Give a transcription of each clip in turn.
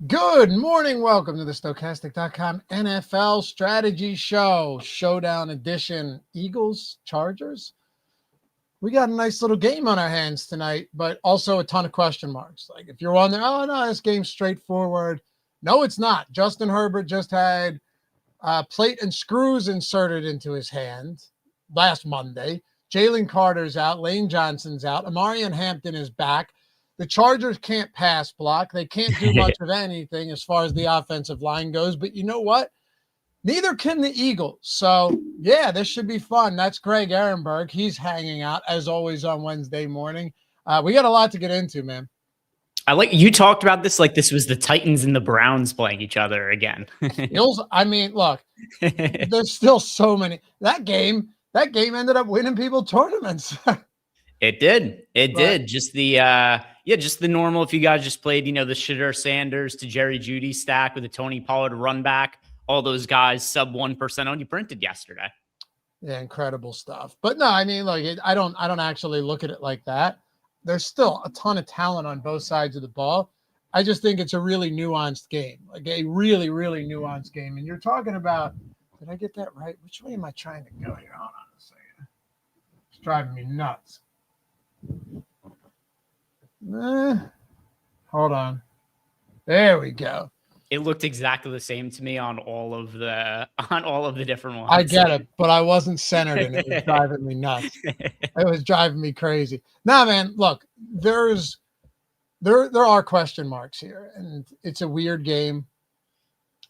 Good morning. Welcome to the Stokastic.com NFL Strategy Show, Showdown Edition. Eagles, Chargers. We got a nice little game on our hands tonight, but also a ton of question marks. Like if you're on there, oh no, this game's straightforward. No, it's not. Justin Herbert just had plate and screws inserted into his hand last Monday. Jalen Carter's out. Lane Johnson's out. Amarian Hampton is back. The Chargers can't pass block. They can't do much of anything as far as the offensive line goes. But you know what? Neither can the Eagles. So, yeah, this should be fun. That's Greg Ehrenberg. He's hanging out, as always, on Wednesday morning. We got a lot to get into, man. I like you talked about this like this was the Titans and the Browns playing each other again. I mean, look, there's still so many. That game ended up winning people tournaments. It did. It did. Just the just the normal. If you guys just played, the Shedeur Sanders to Jerry Jeudy stack with a Tony Pollard run back, all those guys sub 1% on you printed yesterday. Yeah, incredible stuff. But no, I mean, like I don't actually look at it like that. There's still a ton of talent on both sides of the ball. I just think it's a really nuanced game, like a really, really nuanced game. And you're talking about, did I get that right? Which way am I trying to go here? Hold on a second. It's driving me nuts. Hold on. There we go. It looked exactly the same to me on all of the different ones. I get it, but I wasn't centered and it was driving me nuts. It was driving me crazy. Nah, man, look, there are question marks here, and it's a weird game.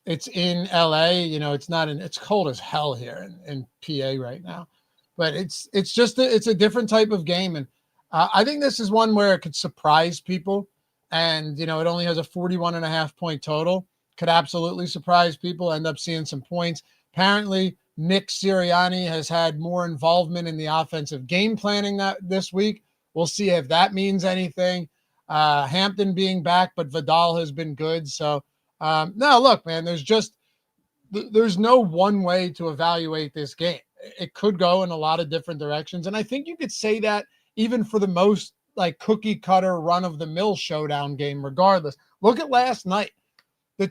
It's in LA, it's cold as hell here in PA right now. But it's a different type of game, and I think this is one where it could surprise people. And, it only has a 41.5 point total. Could absolutely surprise people, end up seeing some points. Apparently, Nick Sirianni has had more involvement in the offensive game planning this week. We'll see if that means anything. Hampton being back, but Vidal has been good. So, no, look, man, there's no one way to evaluate this game. It could go in a lot of different directions. And I think you could say that even for the most like cookie cutter run of the mill showdown game, regardless. Look at last night. The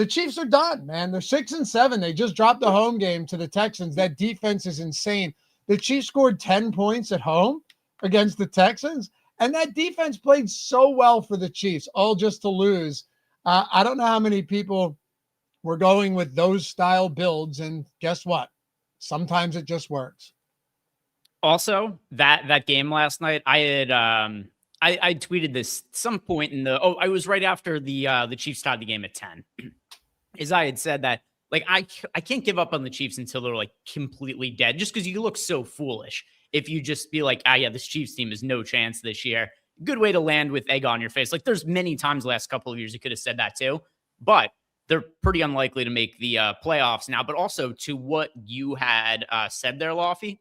Chiefs are done, man. They're 6-7. They just dropped the home game to the Texans. That defense is insane. The Chiefs scored 10 points at home against the Texans, and that defense played so well for the Chiefs, all just to lose. I don't know how many people were going with those style builds, and guess what? Sometimes it just works. Also, that game last night, I had I tweeted this some point I was right after the Chiefs tied the game at 10. As I had said that, like, I can't give up on the Chiefs until they're like completely dead, just because you look so foolish if you just be like, this Chiefs team has no chance this year. Good way to land with egg on your face. Like, there's many times the last couple of years you could have said that too, but they're pretty unlikely to make the playoffs now. But also to what you had said there, Laufey,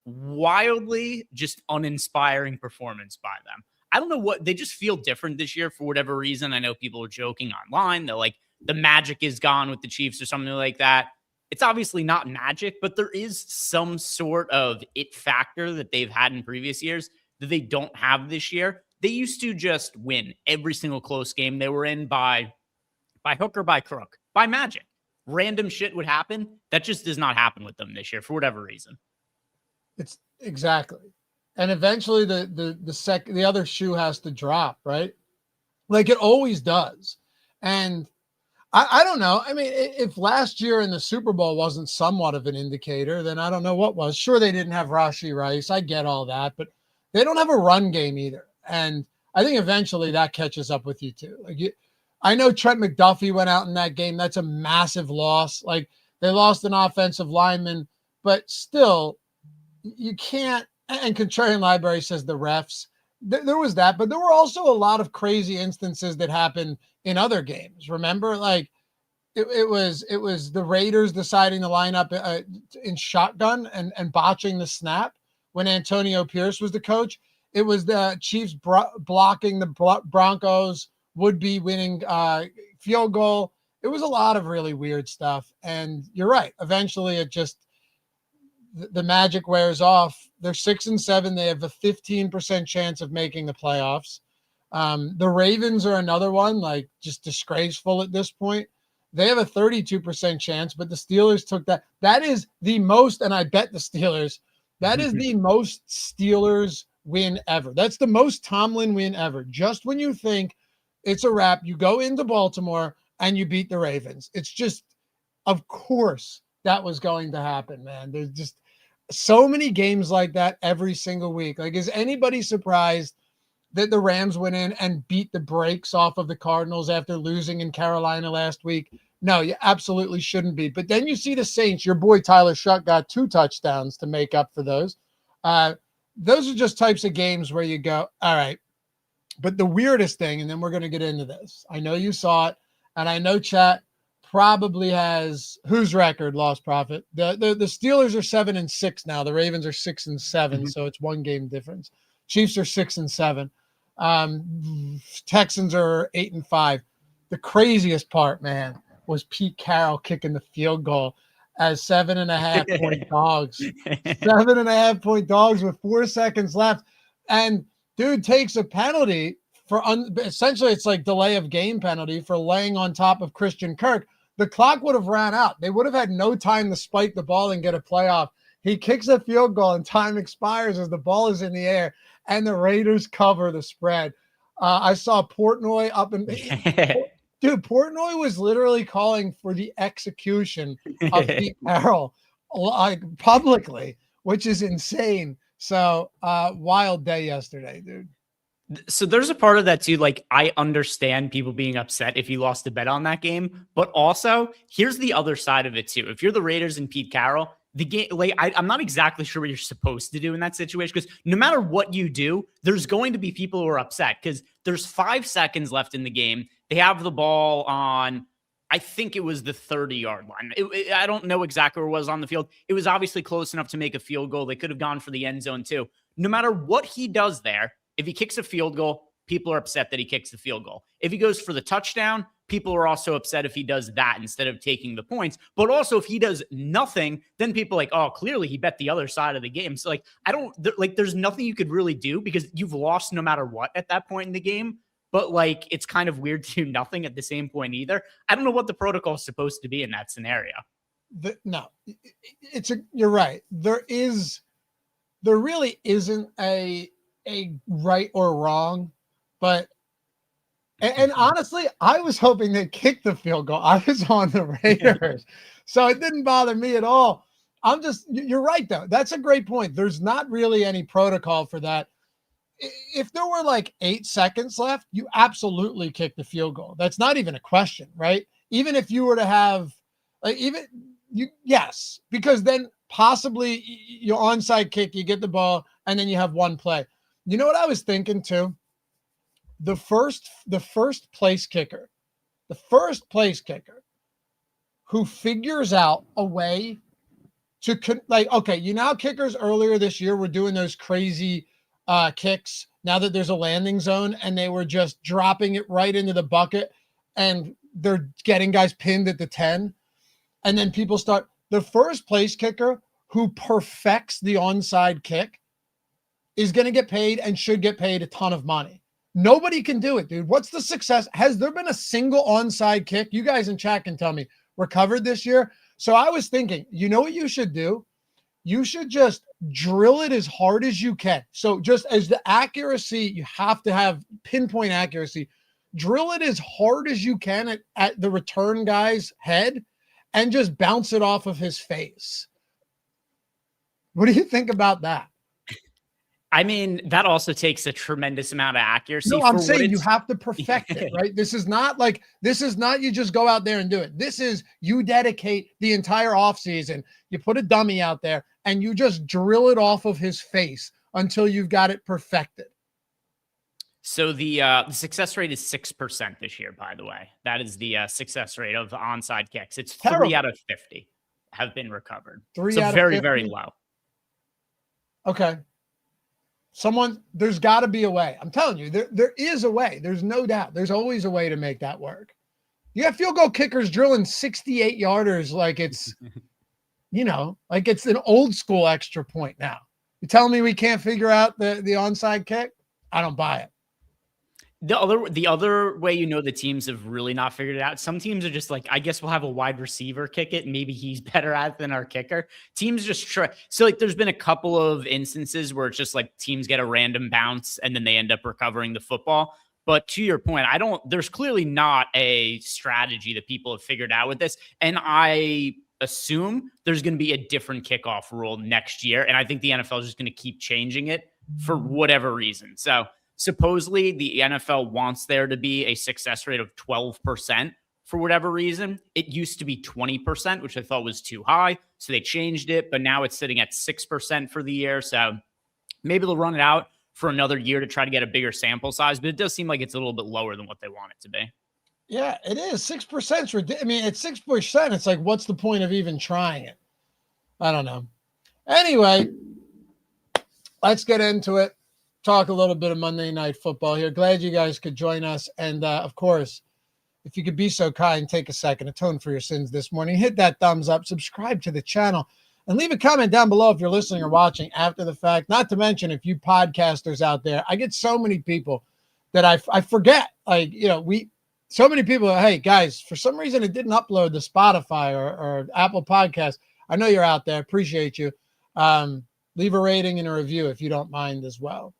wildly just uninspiring performance by them. I don't know what, they just feel different this year for whatever reason. I know people are joking online. They're like, the magic is gone with the Chiefs or something like that. It's obviously not magic, but there is some sort of it factor that they've had in previous years that they don't have this year. They used to just win every single close game they were in by hook or by crook, by magic. Random shit would happen. That just does not happen with them this year for whatever reason. It's exactly. And eventually the other shoe has to drop, right? Like it always does. And I don't know. I mean, if last year in the Super Bowl wasn't somewhat of an indicator, then I don't know what was. Sure, they didn't have Rashee Rice. I get all that, but they don't have a run game either. And I think eventually that catches up with you too. I know Trent McDuffie went out in that game. That's a massive loss. Like they lost an offensive lineman, but still, you can't, and Contrarian Library says the refs, there was that, but there were also a lot of crazy instances that happened in other games. Remember, like it was the Raiders deciding to line up in shotgun and botching the snap when Antonio Pierce was the coach. It was the Chiefs blocking the Broncos would-be winning field goal. It was a lot of really weird stuff. And you're right. Eventually it just, the magic wears off. They're 6-7. They have a 15% chance of making the playoffs. The Ravens are another one, like just disgraceful at this point. They have a 32% chance, but the Steelers took that. That is the most, and I bet the Steelers, that is the most Steelers win ever. That's the most Tomlin win ever. Just when you think it's a wrap, you go into Baltimore and you beat the Ravens. It's just, of course, that was going to happen, man. There's just so many games like that every single week. Like, is anybody surprised that the Rams went in and beat the brakes off of the Cardinals after losing in Carolina last week? No, you absolutely shouldn't be. But then you see the Saints. Your boy Tyler Shuck got 2 touchdowns to make up for those. Those are just types of games where you go, all right. But the weirdest thing, and then we're going to get into this. I know you saw it, and I know chat probably has whose record, Lost Profit. The Steelers are 7-6 now. The Ravens are 6-7, so it's 1 game difference. Chiefs are 6-7. Texans are 8-5. The craziest part, man, was Pete Carroll kicking the field goal as 7.5 point dogs. 7.5 point dogs with 4 seconds left. And dude takes a penalty for essentially it's like delay of game penalty for laying on top of Christian Kirk. The clock would have ran out. They would have had no time to spike the ball and get a playoff. He kicks a field goal and time expires as the ball is in the air and the Raiders cover the spread. I saw Portnoy up in dude, Portnoy was literally calling for the execution of Pete Carroll like publicly, which is insane. So wild day yesterday, dude. So there's a part of that too. Like, I understand people being upset if you lost a bet on that game, but also here's the other side of it too. If you're the Raiders and Pete Carroll, the game, like, I'm not exactly sure what you're supposed to do in that situation, because no matter what you do, there's going to be people who are upset because there's 5 seconds left in the game. They have the ball on, I think it was the 30-yard line. I don't know exactly where it was on the field. It was obviously close enough to make a field goal. They could have gone for the end zone too. No matter what he does there, if he kicks a field goal, people are upset that he kicks the field goal. If he goes for the touchdown, people are also upset if he does that instead of taking the points. But also if he does nothing, then people are like, oh, clearly he bet the other side of the game. So like, there's nothing you could really do because you've lost no matter what at that point in the game. But like, it's kind of weird to do nothing at the same point either. I don't know what the protocol is supposed to be in that scenario. You're right. There really isn't a right or wrong, but and honestly, I was hoping they'd kick the field goal. I was on the Raiders, so it didn't bother me at all. You're right though. That's a great point. There's not really any protocol for that. If there were like 8 seconds left, you absolutely kick the field goal. That's not even a question, right? Even if you were to have yes, because then possibly you onside kick, you get the ball, and then you have 1 play. You know what I was thinking too? The first place kicker who figures out a way to kickers earlier this year were doing those crazy kicks now that there's a landing zone and they were just dropping it right into the bucket and they're getting guys pinned at the 10. And then people the first place kicker who perfects the onside kick is going to get paid and should get paid a ton of money. Nobody can do it, dude. What's the success? Has there been a single onside kick? You guys in chat can tell me recovered this year. So I was thinking, you know what you should do? You should just drill it as hard as you can. So just as the accuracy, you have to have pinpoint accuracy. Drill it as hard as you can at the return guy's head and just bounce it off of his face. What do you think about that? I mean, that also takes a tremendous amount of accuracy. No, I'm saying you have to perfect it, right? This is not you just go out there and do it. This is you dedicate the entire offseason. You put a dummy out there and you just drill it off of his face until you've got it perfected. So the success rate is 6% this year, by the way. That is the success rate of onside kicks. It's terrible. 3 out of 50 have been recovered. 3 out of very, 50? very low. Okay. There's got to be a way. I'm telling you, there is a way. There's no doubt. There's always a way to make that work. You have field goal kickers drilling 68-yarders like it's, like it's an old school extra point now. You telling me we can't figure out the onside kick? I don't buy it. The other way, the teams have really not figured it out. Some teams are just like, I guess we'll have a wide receiver kick it. And maybe he's better at it than our kicker. Teams just try. So like, there's been a couple of instances where it's just like teams get a random bounce and then they end up recovering the football. But to your point, there's clearly not a strategy that people have figured out with this. And I assume there's going to be a different kickoff rule next year. And I think the NFL is just going to keep changing it for whatever reason. So supposedly the NFL wants there to be a success rate of 12% for whatever reason. It used to be 20%, which I thought was too high. So they changed it, but now it's sitting at 6% for the year. So maybe they'll run it out for another year to try to get a bigger sample size, but it does seem like it's a little bit lower than what they want it to be. Yeah, it is. 6%. I mean, at 6%, it's like, what's the point of even trying it? I don't know. Anyway, let's get into it. Talk a little bit of Monday Night Football here. Glad you guys could join us. And of course, if you could be so kind, take a second, atone for your sins this morning, hit that thumbs up, subscribe to the channel, and leave a comment down below if you're listening or watching after the fact. Not to mention, if you podcasters out there, I get so many people that I forget. Like, so many people, hey guys, for some reason it didn't upload to Spotify or Apple Podcasts. I know you're out there. Appreciate you. Leave a rating and a review if you don't mind as well.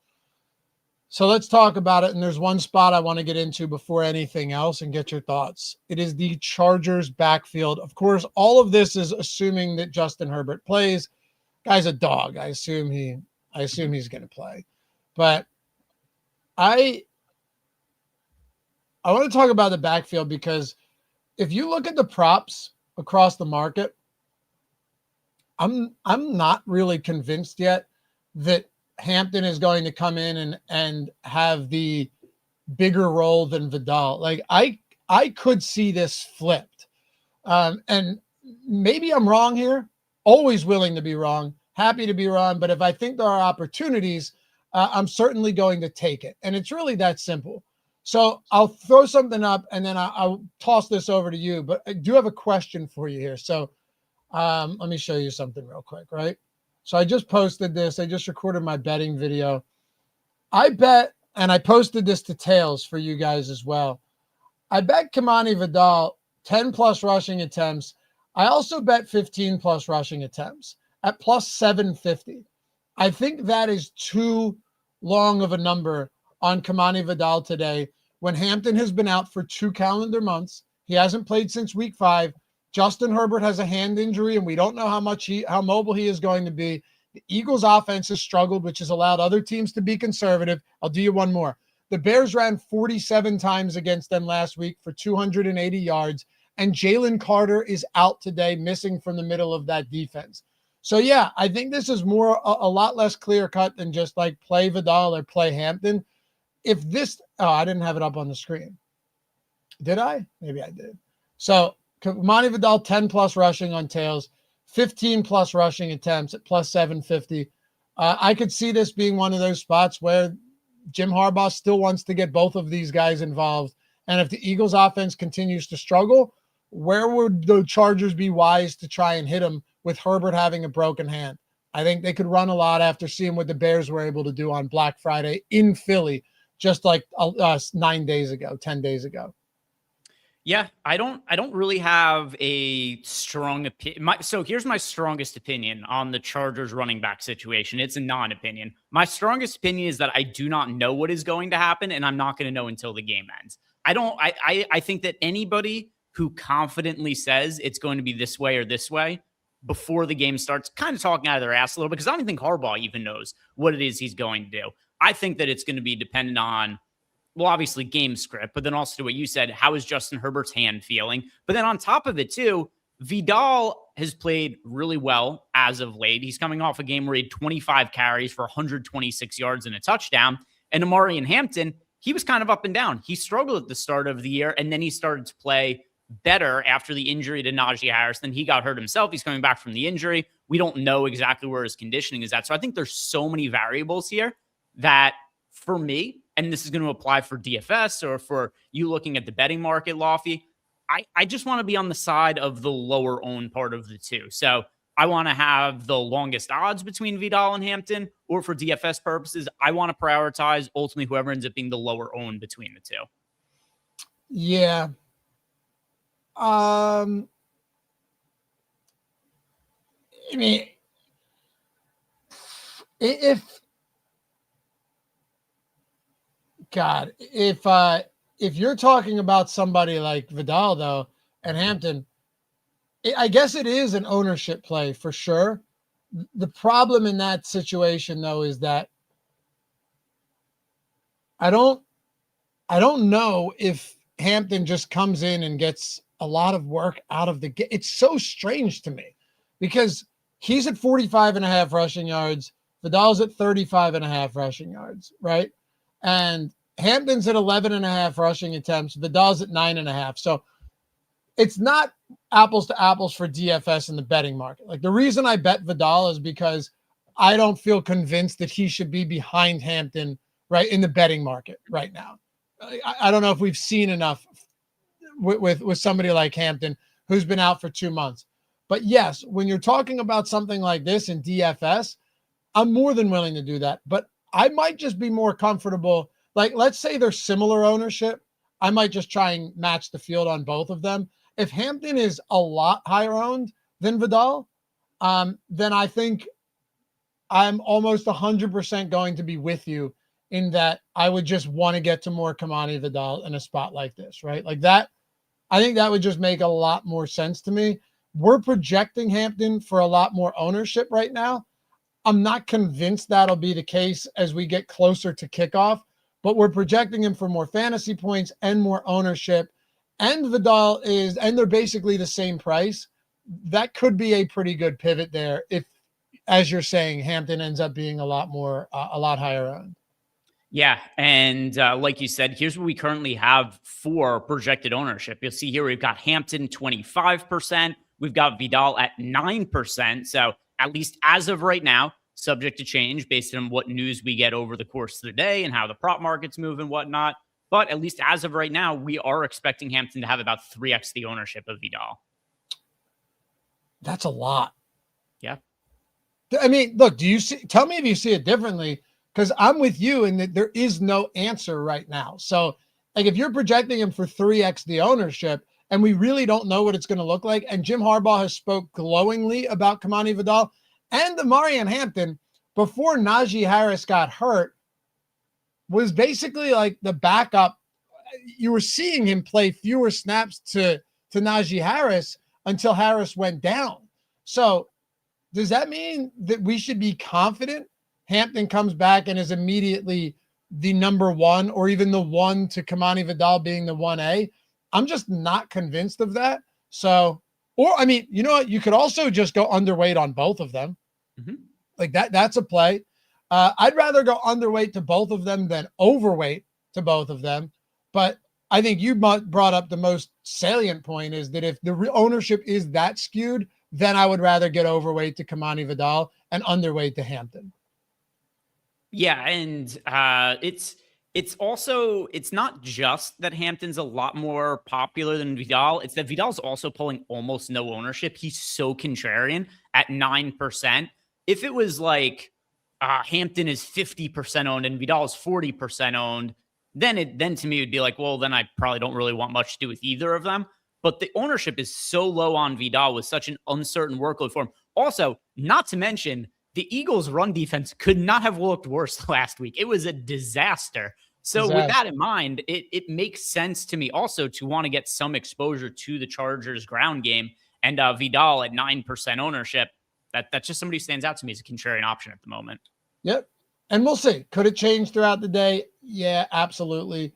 So let's talk about it. And there's one spot I want to get into before anything else and get your thoughts. It is the Chargers backfield. Of course, all of this is assuming that Justin Herbert plays. Guy's a dog. I assume he's going to play. But I want to talk about the backfield because if you look at the props across the market, I'm not really convinced yet that Hampton is going to come in and have the bigger role than Vidal. Like I could see this flipped. And maybe I'm wrong here. Always willing to be wrong. Happy to be wrong. But if I think there are opportunities, I'm certainly going to take it. And it's really that simple. So I'll throw something up and then I'll toss this over to you. But I do have a question for you here. So let me show you something real quick, right? So I just posted this. I just recorded my betting video. I bet, and I posted this to Tails for you guys as well. I bet Kamani Vidal 10 plus rushing attempts. I also bet 15 plus rushing attempts at plus 750. I think that is too long of a number on Kamani Vidal today when Hampton has been out for 2 calendar months. He hasn't played since week 5. Justin Herbert has a hand injury, and we don't know how mobile he is going to be. The Eagles' offense has struggled, which has allowed other teams to be conservative. I'll do you one more. The Bears ran 47 times against them last week for 280 yards, and Jalen Carter is out today, missing from the middle of that defense. So, yeah, I think this is a lot less clear-cut than just like play Vidal or play Hampton. I didn't have it up on the screen. Did I? Maybe I did. So, Kamani Vidal, 10 plus rushing on Tails, 15 plus rushing attempts at plus 750. I could see this being one of those spots where Jim Harbaugh still wants to get both of these guys involved. And if the Eagles offense continues to struggle, where would the Chargers be wise to try and hit them with Herbert having a broken hand? I think they could run a lot after seeing what the Bears were able to do on Black Friday in Philly, just like 10 days ago. Yeah, I don't really have a strong opinion. So here's my strongest opinion on the Chargers running back situation. It's a non-opinion. My strongest opinion is that I do not know what is going to happen, and I'm not going to know until the game ends. I think that anybody who confidently says it's going to be this way or this way before the game starts, kind of talking out of their ass a little bit, because I don't think Harbaugh even knows what it is he's going to do. I think that it's going to be dependent on, well, obviously game script, but then also to what you said, how is Justin Herbert's hand feeling? But then on top of it too, Vidal has played really well as of late. He's coming off a game where he had 25 carries for 126 yards and a touchdown. And Amari and Hampton, he was kind of up and down. He struggled at the start of the year, and then he started to play better after the injury to Najee Harris. Then he got hurt himself. He's coming back from the injury. We don't know exactly where his conditioning is at. So I think there's so many variables here that for me, and this is going to apply for DFS or for you looking at the betting market, Lofty, I just want to be on the side of the lower owned part of the two. So I want to have the longest odds between Vidal and Hampton, or for DFS purposes, I want to prioritize ultimately whoever ends up being the lower owned between the two. Yeah. I mean, if you're talking about somebody like Vidal though and Hampton, I guess it is an ownership play for sure. The problem in that situation though is that I don't know if Hampton just comes in and gets a lot of work out of the game. It's so strange to me because he's at 45.5 rushing yards. Vidal's at 35.5 rushing yards, right? And Hampton's at 11.5 rushing attempts. Vidal's at 9.5. So it's not apples to apples for DFS in the betting market. Like the reason I bet Vidal is because I don't feel convinced that he should be behind Hampton, right, in the betting market right now. I don't know if we've seen enough with somebody like Hampton who's been out for 2 months. But yes, when you're talking about something like this in DFS, I'm more than willing to do that. But I might just be more comfortable. Like, let's say they're similar ownership. I might just try and match the field on both of them. If Hampton is a lot higher owned than Vidal, then I think I'm almost 100% going to be with you in that I would just want to get to more Kamani Vidal in a spot like this, right? Like that, I think that would just make a lot more sense to me. We're projecting Hampton for a lot more ownership right now. I'm not convinced that'll be the case as we get closer to kickoff, but we're projecting him for more fantasy points and more ownership. And Vidal and they're basically the same price. That could be a pretty good pivot there if, as you're saying, Hampton ends up being a lot higher owned. Yeah, and like you said, here's what we currently have for projected ownership. You'll see here we've got Hampton 25%. We've got Vidal at 9%. So at least as of right now, subject to change based on what news we get over the course of the day and how the prop markets move and whatnot. But at least as of right now, we are expecting Hampton to have about 3x the ownership of Vidal. That's a lot. Yeah. I mean, look, tell me if you see it differently, because I'm with you in that there is no answer right now. So like if you're projecting him for 3x the ownership and we really don't know what it's going to look like, and Jim Harbaugh has spoke glowingly about Kamani Vidal and Amarian Hampton before Najee Harris got hurt, was basically like the backup. You were seeing him play fewer snaps to Najee Harris until Harris went down. So does that mean that we should be confident Hampton comes back and is immediately the number one, or even the one to Kamani Vidal being the 1A? I'm just not convinced of that. So, or I mean, you know what? You could also just go underweight on both of them. Mm-hmm. Like that's a play. I'd rather go underweight to both of them than overweight to both of them. But I think you brought up the most salient point is that if the ownership is that skewed, then I would rather get overweight to Kamani Vidal and underweight to Hampton. Yeah, and it's also, it's not just that Hampton's a lot more popular than Vidal. It's that Vidal's also pulling almost no ownership. He's so contrarian at 9%. If it was like Hampton is 50% owned and Vidal is 40% owned, then to me it would be like, well, then I probably don't really want much to do with either of them. But the ownership is so low on Vidal with such an uncertain workload for him. Also, not to mention, the Eagles' run defense could not have looked worse last week. It was a disaster. So with that in mind, it makes sense to me also to want to get some exposure to the Chargers' ground game. And Vidal at 9% ownership, that's just somebody who stands out to me as a contrarian option at the moment. Yep. And we'll see. Could it change throughout the day? Yeah, absolutely.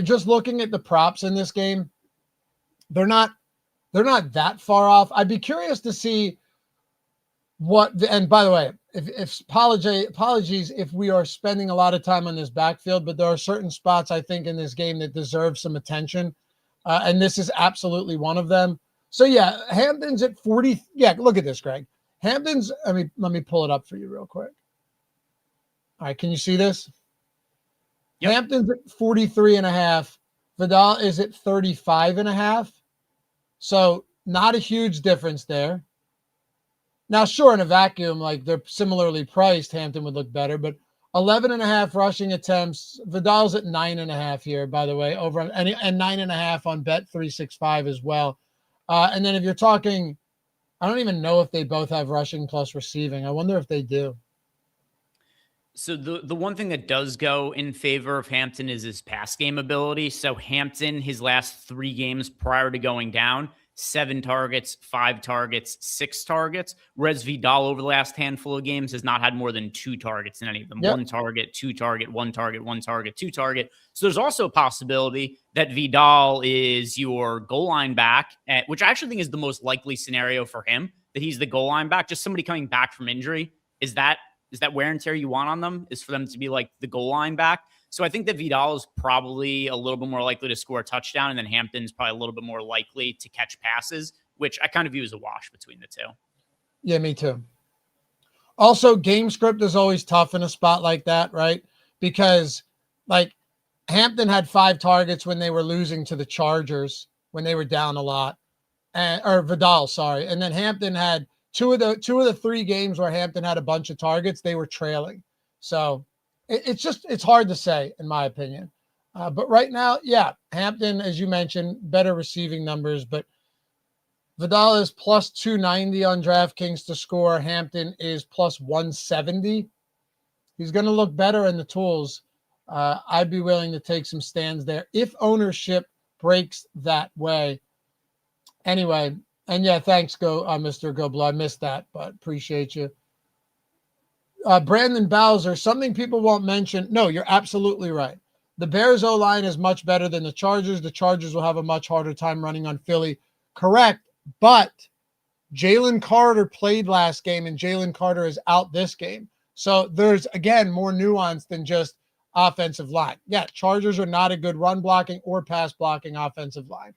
Just looking at the props in this game, they're not that far off. I'd be curious to see and by the way, if apologies if we are spending a lot of time on this backfield, but there are certain spots I think in this game that deserve some attention. And this is absolutely one of them. So yeah, Hampton's at 40. Yeah, look at this, Greg. Hampton's, let me pull it up for you real quick. All right, can you see this? Yep. Hampton's at 43.5. Vidal is at 35.5. So not a huge difference there. Now, sure, in a vacuum, like they're similarly priced, Hampton would look better, but 11.5 rushing attempts. Vidal's at 9.5 here, by the way, over on, and 9.5 on Bet365 as well. And then if you're talking, I don't even know if they both have rushing plus receiving. I wonder if they do. So the one thing that does go in favor of Hampton is his pass game ability. So Hampton, his last 3 games prior to going down, 7 targets, 5 targets, 6 targets. Whereas Vidal over the last handful of games has not had more than 2 targets in any of them. Yep. 1 target, 2 target, 1 target, 1 target, 2 target. So there's also a possibility that Vidal is your goal line back, which I actually think is the most likely scenario for him, that he's the goal line back, just somebody coming back from injury. Is that wear and tear you want on them, is for them to be like the goal line back? So I think that Vidal is probably a little bit more likely to score a touchdown, and then Hampton's probably a little bit more likely to catch passes, which I kind of view as a wash between the two. Yeah, me too. Also, game script is always tough in a spot like that, right? Because like Hampton had 5 targets when they were losing to the Chargers, when they were down a lot, or Vidal, sorry. And then Hampton had two of the 3 games where Hampton had a bunch of targets, they were trailing. So it's hard to say, in my opinion. But right now, yeah, Hampton, as you mentioned, better receiving numbers, but Vidal is plus 290 on DraftKings to score. Hampton is plus 170. He's going to look better in the tools. I'd be willing to take some stands there if ownership breaks that way. Anyway, and yeah, thanks, Mr. Goblo. I missed that, but appreciate you. Brandon Bowser, something people won't mention. No, you're absolutely right. The Bears O-line is much better than the Chargers. The Chargers will have a much harder time running on Philly. Correct, but Jalen Carter played last game, and Jalen Carter is out this game. So there's, again, more nuance than just offensive line. Yeah, Chargers are not a good run blocking or pass blocking offensive line.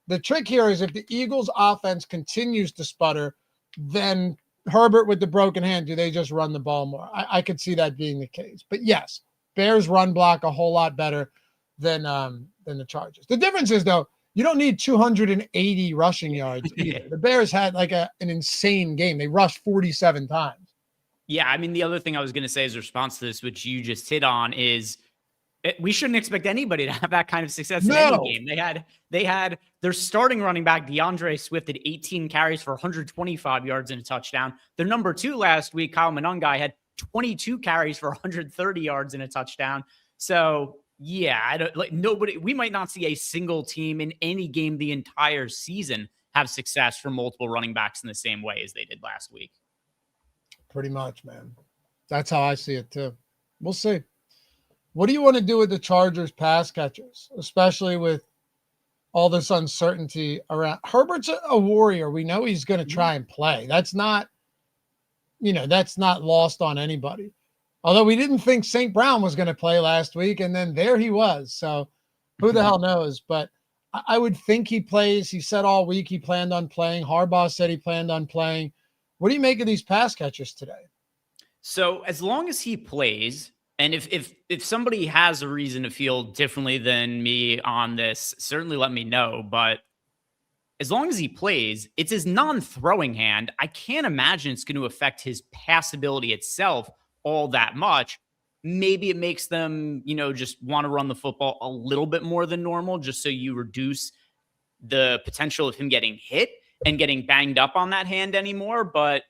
The trick here is if the Eagles' offense continues to sputter, then Herbert with the broken hand, do they just run the ball more? I could see that being the case. But yes, Bears run block a whole lot better than the Chargers. The difference is, though, you don't need 280 rushing yards either. The Bears had like an insane game. They rushed 47 times. Yeah, I mean, the other thing I was going to say as a response to this, which you just hit on, is we shouldn't expect anybody to have that kind of success in any game. They had their starting running back, DeAndre Swift, at 18 carries for 125 yards and a touchdown. Their number 2 last week, Kyle Monangai, had 22 carries for 130 yards and a touchdown. So yeah, we might not see a single team in any game the entire season have success from multiple running backs in the same way as they did last week. Pretty much, man. That's how I see it too. We'll see. What do you want to do with the Chargers pass catchers, especially with all this uncertainty around? Herbert's a warrior. We know he's going to try and play. That's not lost on anybody. Although we didn't think St. Brown was going to play last week, and then there he was. So who the hell knows? But I would think he plays. He said all week he planned on playing. Harbaugh said he planned on playing. What do you make of these pass catchers today? So as long as he plays, and if somebody has a reason to feel differently than me on this, certainly let me know. But as long as he plays, it's his non-throwing hand. I can't imagine it's going to affect his passability itself all that much. Maybe it makes them, just want to run the football a little bit more than normal, just so you reduce the potential of him getting hit and getting banged up on that hand anymore. But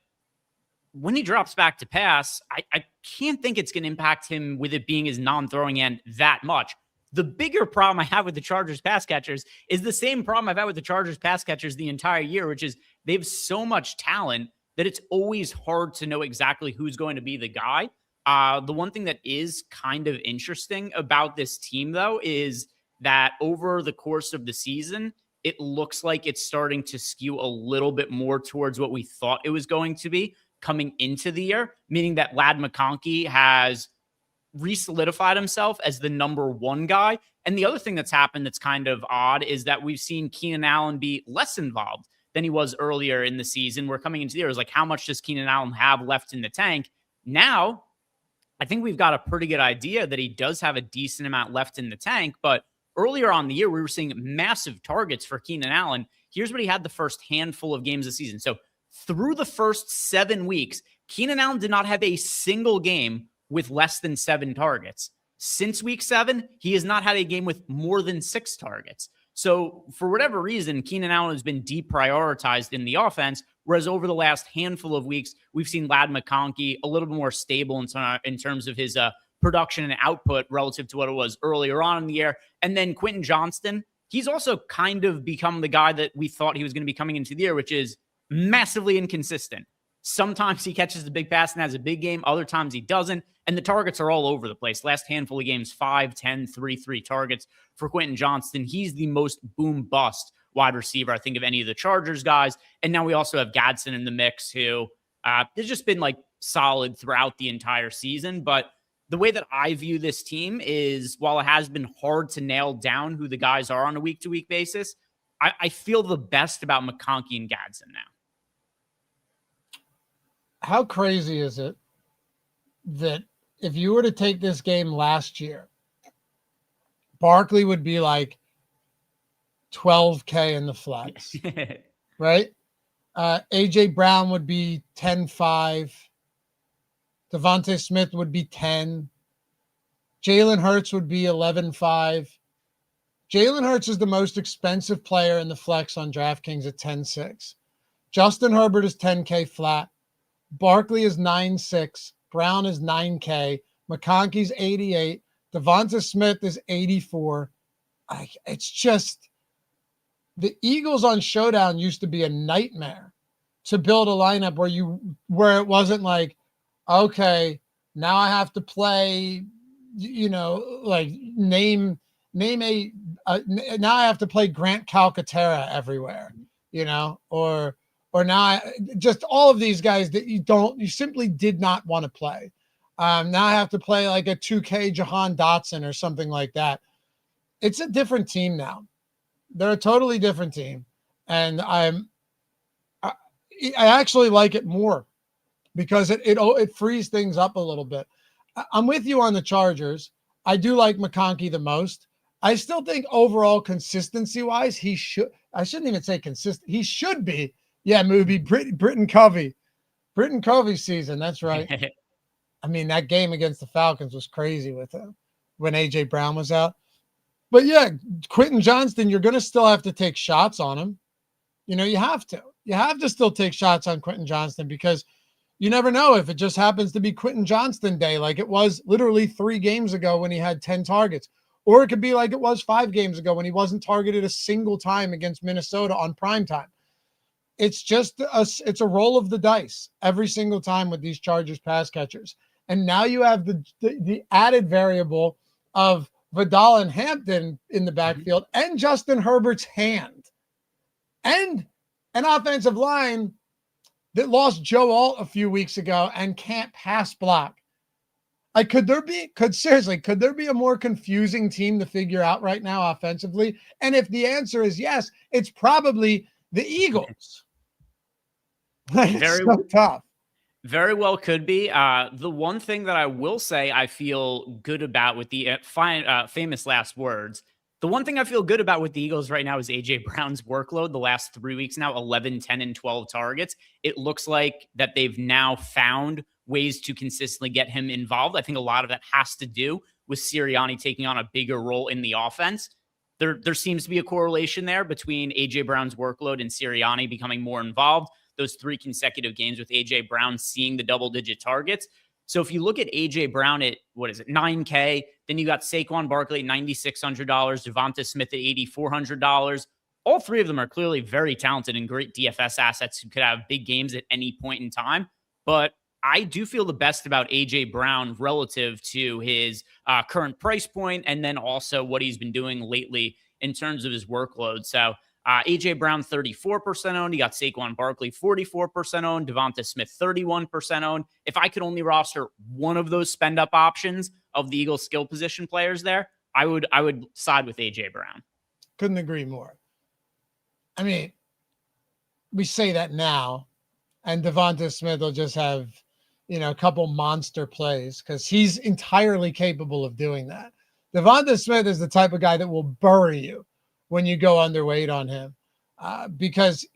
when he drops back to pass, I can't think it's going to impact him with it being his non-throwing end that much. The bigger problem I have with the Chargers pass catchers is the same problem I've had with the Chargers pass catchers the entire year, which is they have so much talent that it's always hard to know exactly who's going to be the guy. The one thing that is kind of interesting about this team, though, is that over the course of the season, it looks like it's starting to skew a little bit more towards what we thought it was going to be coming into the year, meaning that Ladd McConkey has re-solidified himself as the number 1 guy. And the other thing that's happened that's kind of odd is that we've seen Keenan Allen be less involved than he was earlier in the season. We're coming into the year, it's like, how much does Keenan Allen have left in the tank? Now, I think we've got a pretty good idea that he does have a decent amount left in the tank, but earlier on the year, we were seeing massive targets for Keenan Allen. Here's what he had the first handful of games this season. So through the first 7 weeks, Keenan Allen did not have a single game with less than 7 targets. Since week 7, he has not had a game with more than 6 targets. So for whatever reason, Keenan Allen has been deprioritized in the offense, whereas over the last handful of weeks, we've seen Ladd McConkey a little bit more stable in terms of his production and output relative to what it was earlier on in the year. And then Quentin Johnston, he's also kind of become the guy that we thought he was going to be coming into the year, which is massively inconsistent. Sometimes he catches the big pass and has a big game. Other times he doesn't. And the targets are all over the place. Last handful of games, 5, 10, 3 targets for Quentin Johnston. He's the most boom bust wide receiver, I think, of any of the Chargers guys. And now we also have Gadsden in the mix, who has just been like solid throughout the entire season. But the way that I view this team is, while it has been hard to nail down who the guys are on a week-to-week basis, I feel the best about McConkey and Gadsden now. How crazy is it that if you were to take this game last year, Barkley would be like 12K in the flex, right? AJ Brown would be 10.5. Devontae Smith would be 10. Jalen Hurts would be 11.5. Jalen Hurts is the most expensive player in the flex on DraftKings at 10.6. Justin Herbert is 10K flat. Barkley is 9.6. Brown is 9K. McConkey's 88. Devonta Smith is 84. It's just, the Eagles on Showdown used to be a nightmare to build a lineup where it wasn't like, okay, now I have to play, like name now I have to play Grant Calcaterra everywhere, or now just all of these guys that you simply did not want to play. Now I have to play like a 2K Jahan Dotson or something like that. It's a different team now. They're a totally different team. And I actually like it more because it frees things up a little bit. I'm with you on the Chargers. I do like McConkey the most. I still think overall consistency-wise, I shouldn't even say consistent. He should be. Yeah, movie Britton Covey. Britton Covey season, that's right. I mean, that game against the Falcons was crazy with him when A.J. Brown was out. But yeah, Quentin Johnston, you're going to still have to take shots on him. You have to. You have to still take shots on Quentin Johnston because you never know if it just happens to be Quentin Johnston day, like it was literally 3 games ago when he had 10 targets. Or it could be like it was 5 games ago when he wasn't targeted a single time against Minnesota on primetime. It's just it's a roll of the dice every single time with these Chargers pass catchers. And now you have the added variable of Vidal and Hampton in the backfield and Justin Herbert's hand and an offensive line that lost Joe Alt a few weeks ago and can't pass block. Like, could there be a more confusing team to figure out right now offensively? And if the answer is yes, it's probably the Eagles. It's so tough. Very well could be. The one thing that I will say I feel good about with the famous last words, the one thing I feel good about with the Eagles right now is A.J. Brown's workload. The last 3 weeks now, 11, 10, and 12 targets. It looks like that they've now found ways to consistently get him involved. I think a lot of that has to do with Sirianni taking on a bigger role in the offense. There seems to be a correlation there between A.J. Brown's workload and Sirianni becoming more involved. Those 3 consecutive games with A.J. Brown seeing the double-digit targets. So if you look at A.J. Brown at, $9K, then you got Saquon Barkley at $9,600, Devonta Smith at $8,400. All 3 of them are clearly very talented and great DFS assets who could have big games at any point in time. But I do feel the best about A.J. Brown relative to his current price point and then also what he's been doing lately in terms of his workload. So A.J. Brown, 34% owned. You got Saquon Barkley, 44% owned. Devonta Smith, 31% owned. If I could only roster one of those spend-up options of the Eagles skill position players there, I would side with A.J. Brown. Couldn't agree more. I mean, we say that now, and Devonta Smith will just have, a couple monster plays because he's entirely capable of doing that. Devonta Smith is the type of guy that will bury you when you go underweight on him. because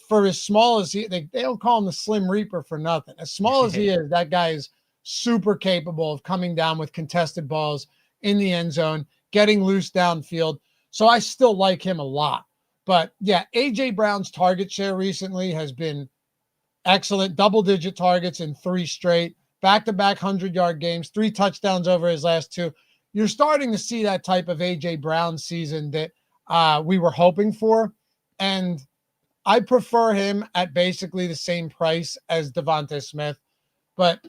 for as small as they don't call him the Slim Reaper for nothing. As small as he is, that guy is super capable of coming down with contested balls in the end zone, getting loose downfield. So I still like him a lot. But yeah, A.J. Brown's target share recently has been excellent. Double-digit targets in 3 straight, back-to-back 100-yard games, 3 touchdowns over his last 2. You're starting to see that type of A.J. Brown season that we were hoping for. And I prefer him at basically the same price as Devonta Smith. But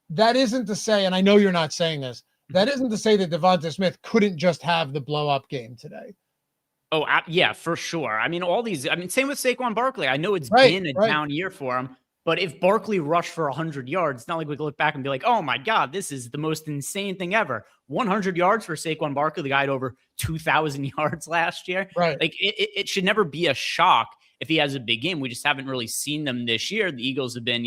that isn't to say, and I know you're not saying this, that isn't to say that Devonta Smith couldn't just have the blow-up game today. Oh, yeah, for sure. I mean, same with Saquon Barkley. I know it's been a down year for him, but if Barkley rushed for 100 yards, it's not like we can look back and be like, oh my God, this is the most insane thing ever. 100 yards for Saquon Barkley, the guy had over 2,000 yards last year. Right. Like it should never be a shock if he has a big game. We just haven't really seen them this year. The Eagles have been,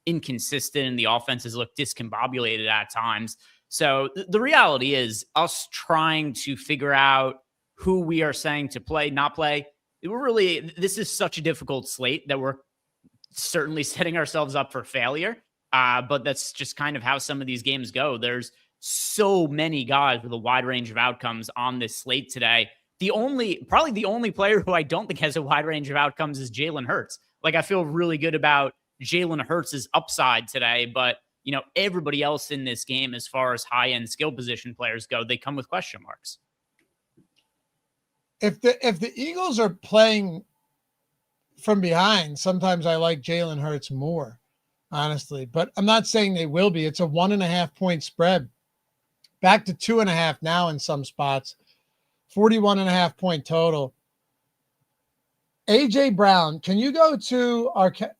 inconsistent and the offenses look discombobulated at times. So the reality is us trying to figure out who we are saying to play, not play. This is such a difficult slate that we're certainly setting ourselves up for failure. But that's just kind of how some of these games go. There's so many guys with a wide range of outcomes on this slate today. Probably the only player who I don't think has a wide range of outcomes is Jalen Hurts. Like, I feel really good about Jalen Hurts' upside today, but everybody else in this game, as far as high-end skill position players go, they come with question marks. If the Eagles are playing from behind, sometimes I like Jalen Hurts more, honestly. But I'm not saying they will be. It's a 1.5-point spread. Back to 2.5 now in some spots. 41.5-point total. A.J. Brown, can you go to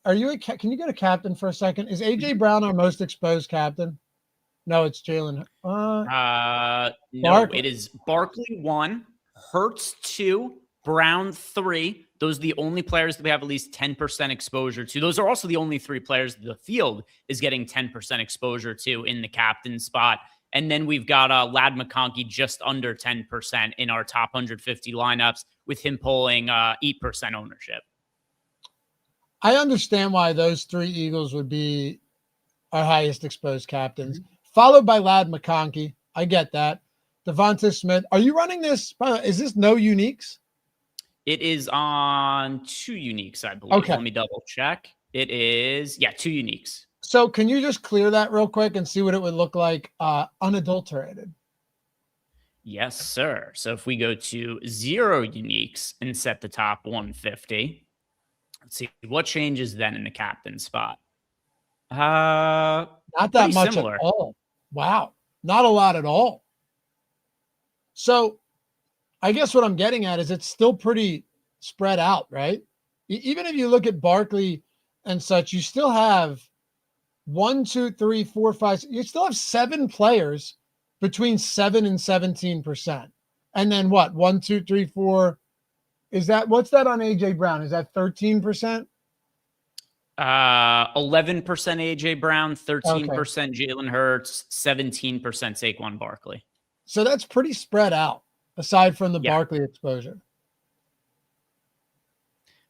can you go to captain for a second? Is A.J. Brown our most exposed captain? No, it's Jalen. No, it is Barkley 1, Hurts 2, Brown 3. Those are the only players that we have at least 10% exposure to. Those are also the only 3 players that the field is getting 10% exposure to in the captain spot. And then we've got Ladd McConkey just under 10% in our top 150 lineups, with him pulling 8% ownership. I understand why those 3 Eagles would be our highest exposed captains, followed by Ladd McConkey. I get that. Devonta Smith. Are you running this? Is this no uniques? It is on 2 uniques, I believe. Okay. Let me double check. It is, 2 uniques. So can you just clear that real quick and see what it would look like unadulterated? Yes, sir. So if we go to 0 uniques and set the top 150, let's see what changes then in the captain spot. Not that much similar at all. Wow. Not a lot at all. So I guess what I'm getting at is it's still pretty spread out, right? Even if you look at Barkley and such, you still have 1, 2, 3, 4, 5. You still have 7 players between 7 and 17%. And then what? 1, 2, 3, 4. What's that on AJ Brown? Is that 13%? 11% AJ Brown, 13% Jalen Hurts, 17% Saquon Barkley. So that's pretty spread out, aside from the Barkley exposure.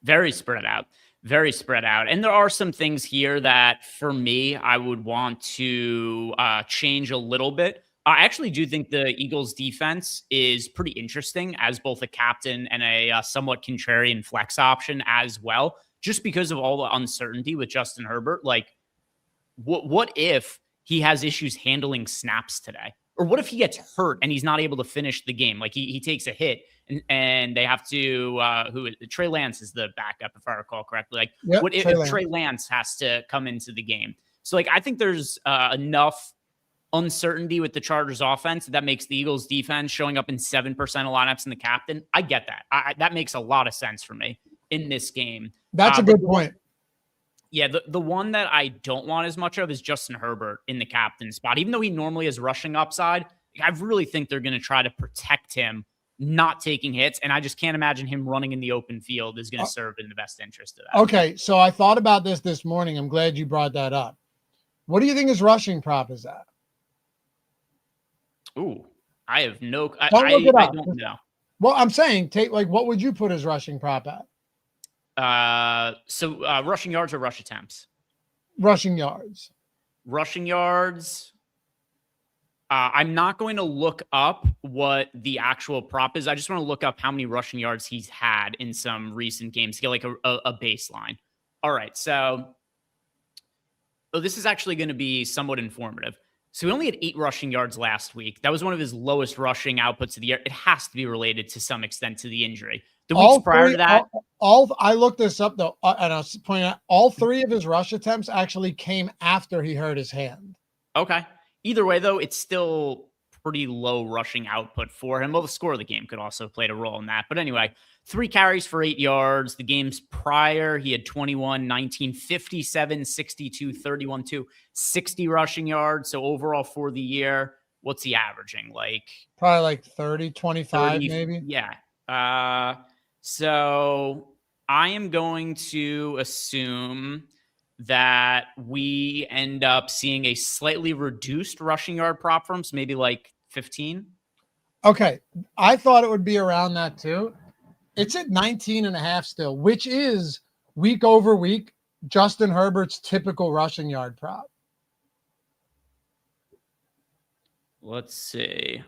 Very spread out. Very spread out. And there are some things here that, for me, I would want to change a little bit. I actually do think the Eagles defense is pretty interesting as both a captain and a somewhat contrarian flex option as well, just because of all the uncertainty with Justin Herbert. Like, what if he has issues handling snaps today? Or what if he gets hurt and he's not able to finish the game? Like, he takes a hit and they have to, Trey Lance is the backup, if I recall correctly. Like, what if Trey Lance has to come into the game? So, like, I think there's enough uncertainty with the Chargers offense that makes the Eagles defense showing up in 7% of lineups in the captain. I get that. That makes a lot of sense for me in this game. That's a good point. Yeah, the one that I don't want as much of is Justin Herbert in the captain spot. Even though he normally has rushing upside, I really think they're going to try to protect him not taking hits, and I just can't imagine him running in the open field is going to serve in the best interest of that. Okay, so I thought about this morning. I'm glad you brought that up. What do you think his rushing prop is at? Ooh, I have no. Don't look it up. I don't know. Well, I'm saying, what would you put his rushing prop at? Rushing yards or rush attempts? Rushing yards. Rushing yards. I'm not going to look up what the actual prop is. I just want to look up how many rushing yards he's had in some recent games to get like a baseline. All right. So this is actually going to be somewhat informative. So he only had 8 rushing yards last week. That was one of his lowest rushing outputs of the year. It has to be related to some extent to the injury. The weeks prior to that. I looked this up though, and I was pointing out all 3 of his rush attempts actually came after he hurt his hand. Okay. Either way, though, it's still pretty low rushing output for him. Well, the score of the game could also have played a role in that. But anyway, 3 carries for 8 yards. The games prior, he had 21, 19, 57, 62, 31, 2, 60 rushing yards. So overall for the year, what's he averaging? Probably like 30, 25 30, maybe. Yeah. So I am going to assume that we end up seeing a slightly reduced rushing yard prop from, so maybe like 15. Okay. I thought it would be around that too. It's at 19.5 still, which is week over week Justin Herbert's typical rushing yard prop. Let's see.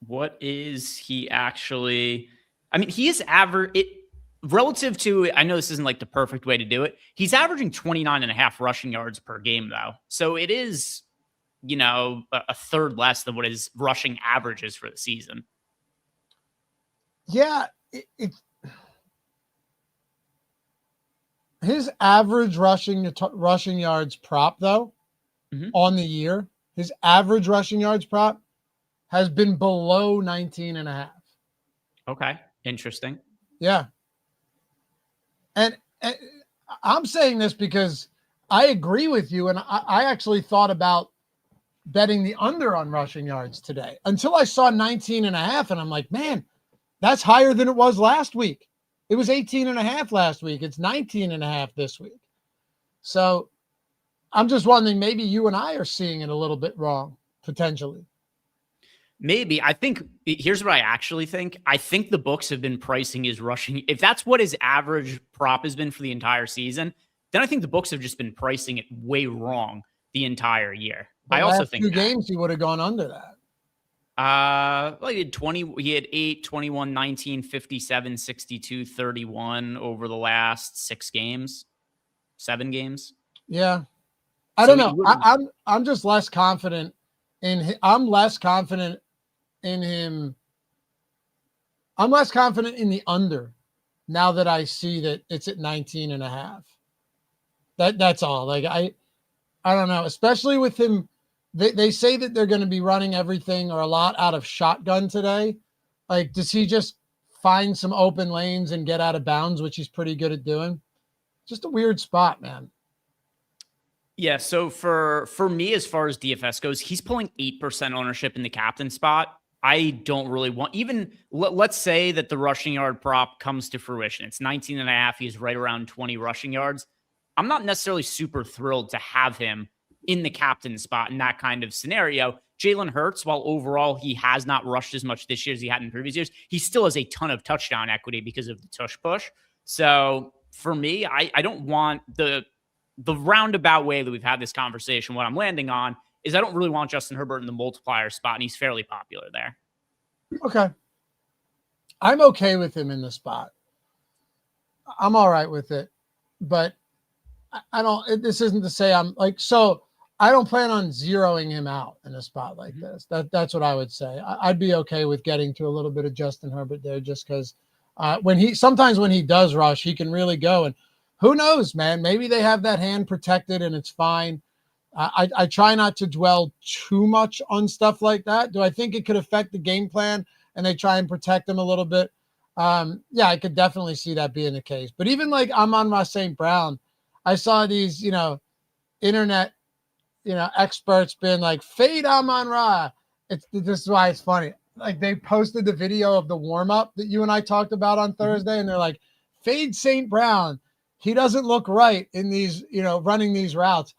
What is he actually? I mean, he is average relative to, I know this isn't like the perfect way to do it. He's averaging 29.5 rushing yards per game though. So it is, a third less than what his rushing average is for the season. Yeah. His average rushing yards prop though, on the year, his average rushing yards prop has been below 19.5. Okay. Interesting. Yeah. And I'm saying this because I agree with you. And I actually thought about betting the under on rushing yards today until I saw 19.5. And I'm like, man, that's higher than it was last week. It was 18.5 last week. It's 19.5 this week. So I'm just wondering, maybe you and I are seeing it a little bit wrong, potentially. Maybe. I think here's what I actually think. I think the books have been pricing his rushing. If that's what his average prop has been for the entire season, then I think the books have just been pricing it way wrong the entire year. I also think 2 games he would have gone under that. Well, he had 8, 21, 19, 57, 62, 31 over the last 6 games, 7 games. Yeah. I don't know. I'm just less confident I'm less confident in him. I'm less confident in the under now that I see that it's at 19.5. That's all. Like, I don't know, especially with him. They say that they're going to be running everything or a lot out of shotgun today. Like, does he just find some open lanes and get out of bounds, which he's pretty good at doing? Just a weird spot, man. Yeah, so for me, as far as DFS goes, he's pulling 8% ownership in the captain spot. I don't really want, even let's say that the rushing yard prop comes to fruition. It's 19.5. He's right around 20 rushing yards. I'm not necessarily super thrilled to have him in the captain spot in that kind of scenario. Jalen Hurts, while overall he has not rushed as much this year as he had in previous years, he still has a ton of touchdown equity because of the tush push. So for me, I don't want the roundabout way that we've had this conversation. What I'm landing on is I don't really want Justin Herbert in the multiplier spot, and he's fairly popular there. Okay. I'm okay with him in the spot. I'm all right with it, but I don't, this isn't to say I'm like, so I don't plan on zeroing him out in a spot like this. That's what I would say. I'd be okay with getting to a little bit of Justin Herbert there just because sometimes when he does rush, he can really go. And who knows, man, maybe they have that hand protected and it's fine. I try not to dwell too much on stuff like that. Do I think it could affect the game plan and they try and protect him a little bit? Yeah, I could definitely see that being the case. But even like Amon-Ra St. Brown, I saw these, internet, experts being like, fade Amon-Ra. This is why it's funny. Like, they posted the video of the warm-up that you and I talked about on Thursday, and they're like, fade St. Brown. He doesn't look right in these, running these routes.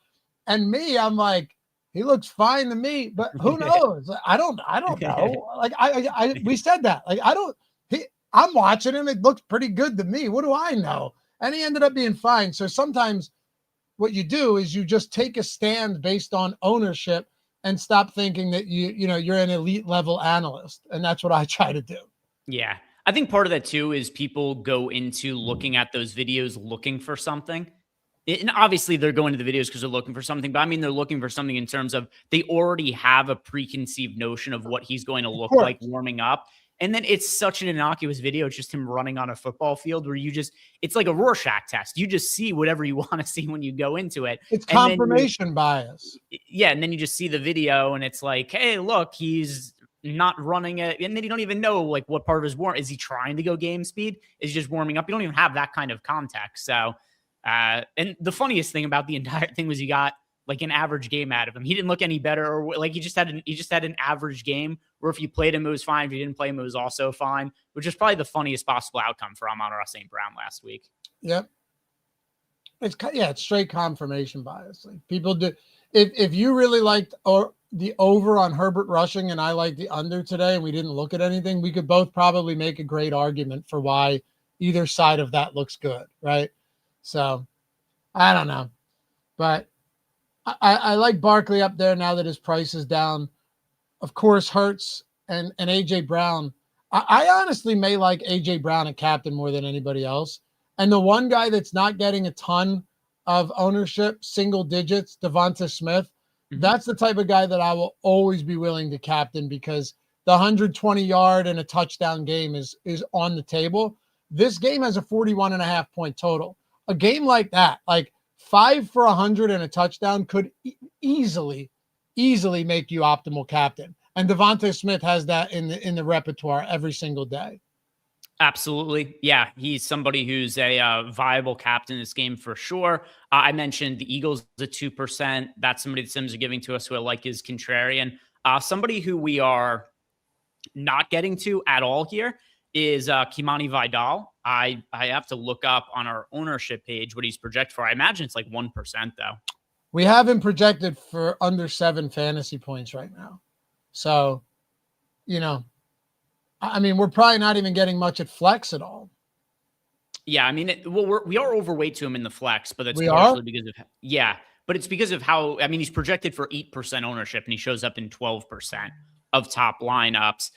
And me, I'm like, he looks fine to me, but who knows? I don't know. Like, we said that. Like, I'm watching him. It looks pretty good to me. What do I know? and he ended up being fine. So sometimes what you do is you just take a stand based on ownership and stop thinking that you're an elite level analyst. And that's what I try to do. Yeah. I think part of that too is people go into looking at those videos looking for something. And obviously they're going to the videos because they're looking for something, but I mean, they're looking for something in terms of they already have a preconceived notion of what he's going to look like warming up. And then it's such an innocuous video. It's just him running on a football field where it's like a Rorschach test. You just see whatever you want to see when you go into it. It's confirmation bias. Yeah. And then you just see the video and it's like, hey, look, he's not running it. And then you don't even know like what part of his warm. Is he trying to go game speed? Is he just warming up? You don't even have that kind of context. So, and the funniest thing about the entire thing was you got like an average game out of him. He didn't look any better, or like he just had an average game where if you played him, it was fine. If you didn't play him, it was also fine, which is probably the funniest possible outcome for Amon-Ra St. Brown last week. Yep. It's straight confirmation bias. Like people do. If you really liked the over on Herbert rushing and I like the under today and we didn't look at anything, we could both probably make a great argument for why either side of that looks good. Right. So I don't know, but I like Barkley up there now that his price is down. Of course, Hurts and AJ Brown. I honestly may like AJ Brown at captain more than anybody else. And the one guy that's not getting a ton of ownership, single digits, Devonta Smith. Mm-hmm. That's the type of guy that I will always be willing to captain because the 120-yard and a touchdown game is on the table. This game has a 41.5 point total. A game like that, like 5 for 100 and a touchdown could easily make you optimal captain. And Devonta Smith has that in the repertoire every single day. Absolutely. Yeah, he's somebody who's a viable captain in this game for sure. I mentioned the Eagles at 2%. That's somebody the Sims are giving to us who I like is contrarian. Somebody who we are not getting to at all here is Kimani Vidal. I have to look up on our ownership page what he's projected for. I imagine it's like 1% though. We have him projected for under 7 fantasy points right now. So, I mean, we're probably not even getting much at flex at all. Yeah, I mean, we are overweight to him in the flex, but that's partially because of but it's because of how, I mean, he's projected for 8% ownership and he shows up in 12% of top lineups.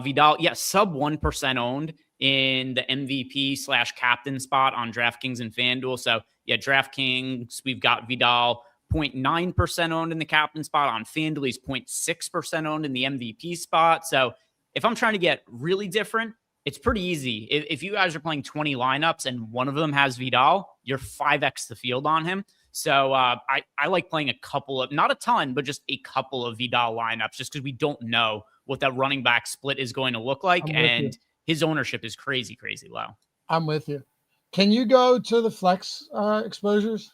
Vidal, sub 1% owned in the MVP/captain spot on DraftKings and FanDuel. So DraftKings, we've got Vidal 0.9% owned in the captain spot. On FanDuel, he's 0.6% owned in the MVP spot. So if I'm trying to get really different, it's pretty easy. If you guys are playing 20 lineups and one of them has Vidal, you're 5x the field on him. So I like playing a couple of, not a ton, but just a couple of Vidal lineups just because we don't know what that running back split is going to look like. And his ownership is crazy, crazy low. I'm with you. Can you go to the flex exposures?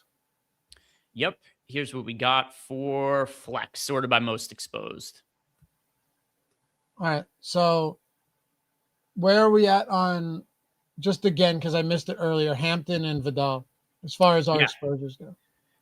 Yep. Here's what we got for flex, sorted by most exposed. All right. So where are we at on, just again, because I missed it earlier, Hampton and Vidal, as far as our exposures go?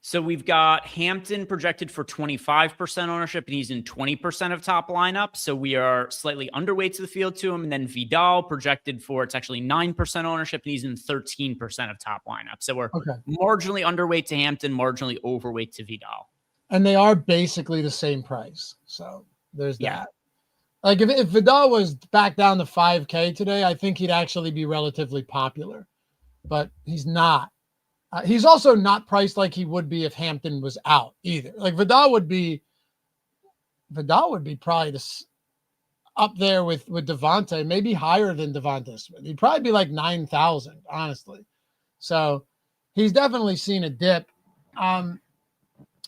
So we've got Hampton projected for 25% ownership, and he's in 20% of top lineup. So we are slightly underweight to the field to him. And then Vidal projected for, it's actually 9% ownership, and he's in 13% of top lineup. So we're marginally underweight to Hampton, marginally overweight to Vidal. And they are basically the same price. So there's that. Like if Vidal was back down to 5K today, I think he'd actually be relatively popular, but he's not. He's also not priced like he would be if Hampton was out either. Like Vidal would be probably up there with Devonta, maybe higher than Devonta Smith. He'd probably be like 9,000, honestly. So he's definitely seen a dip. And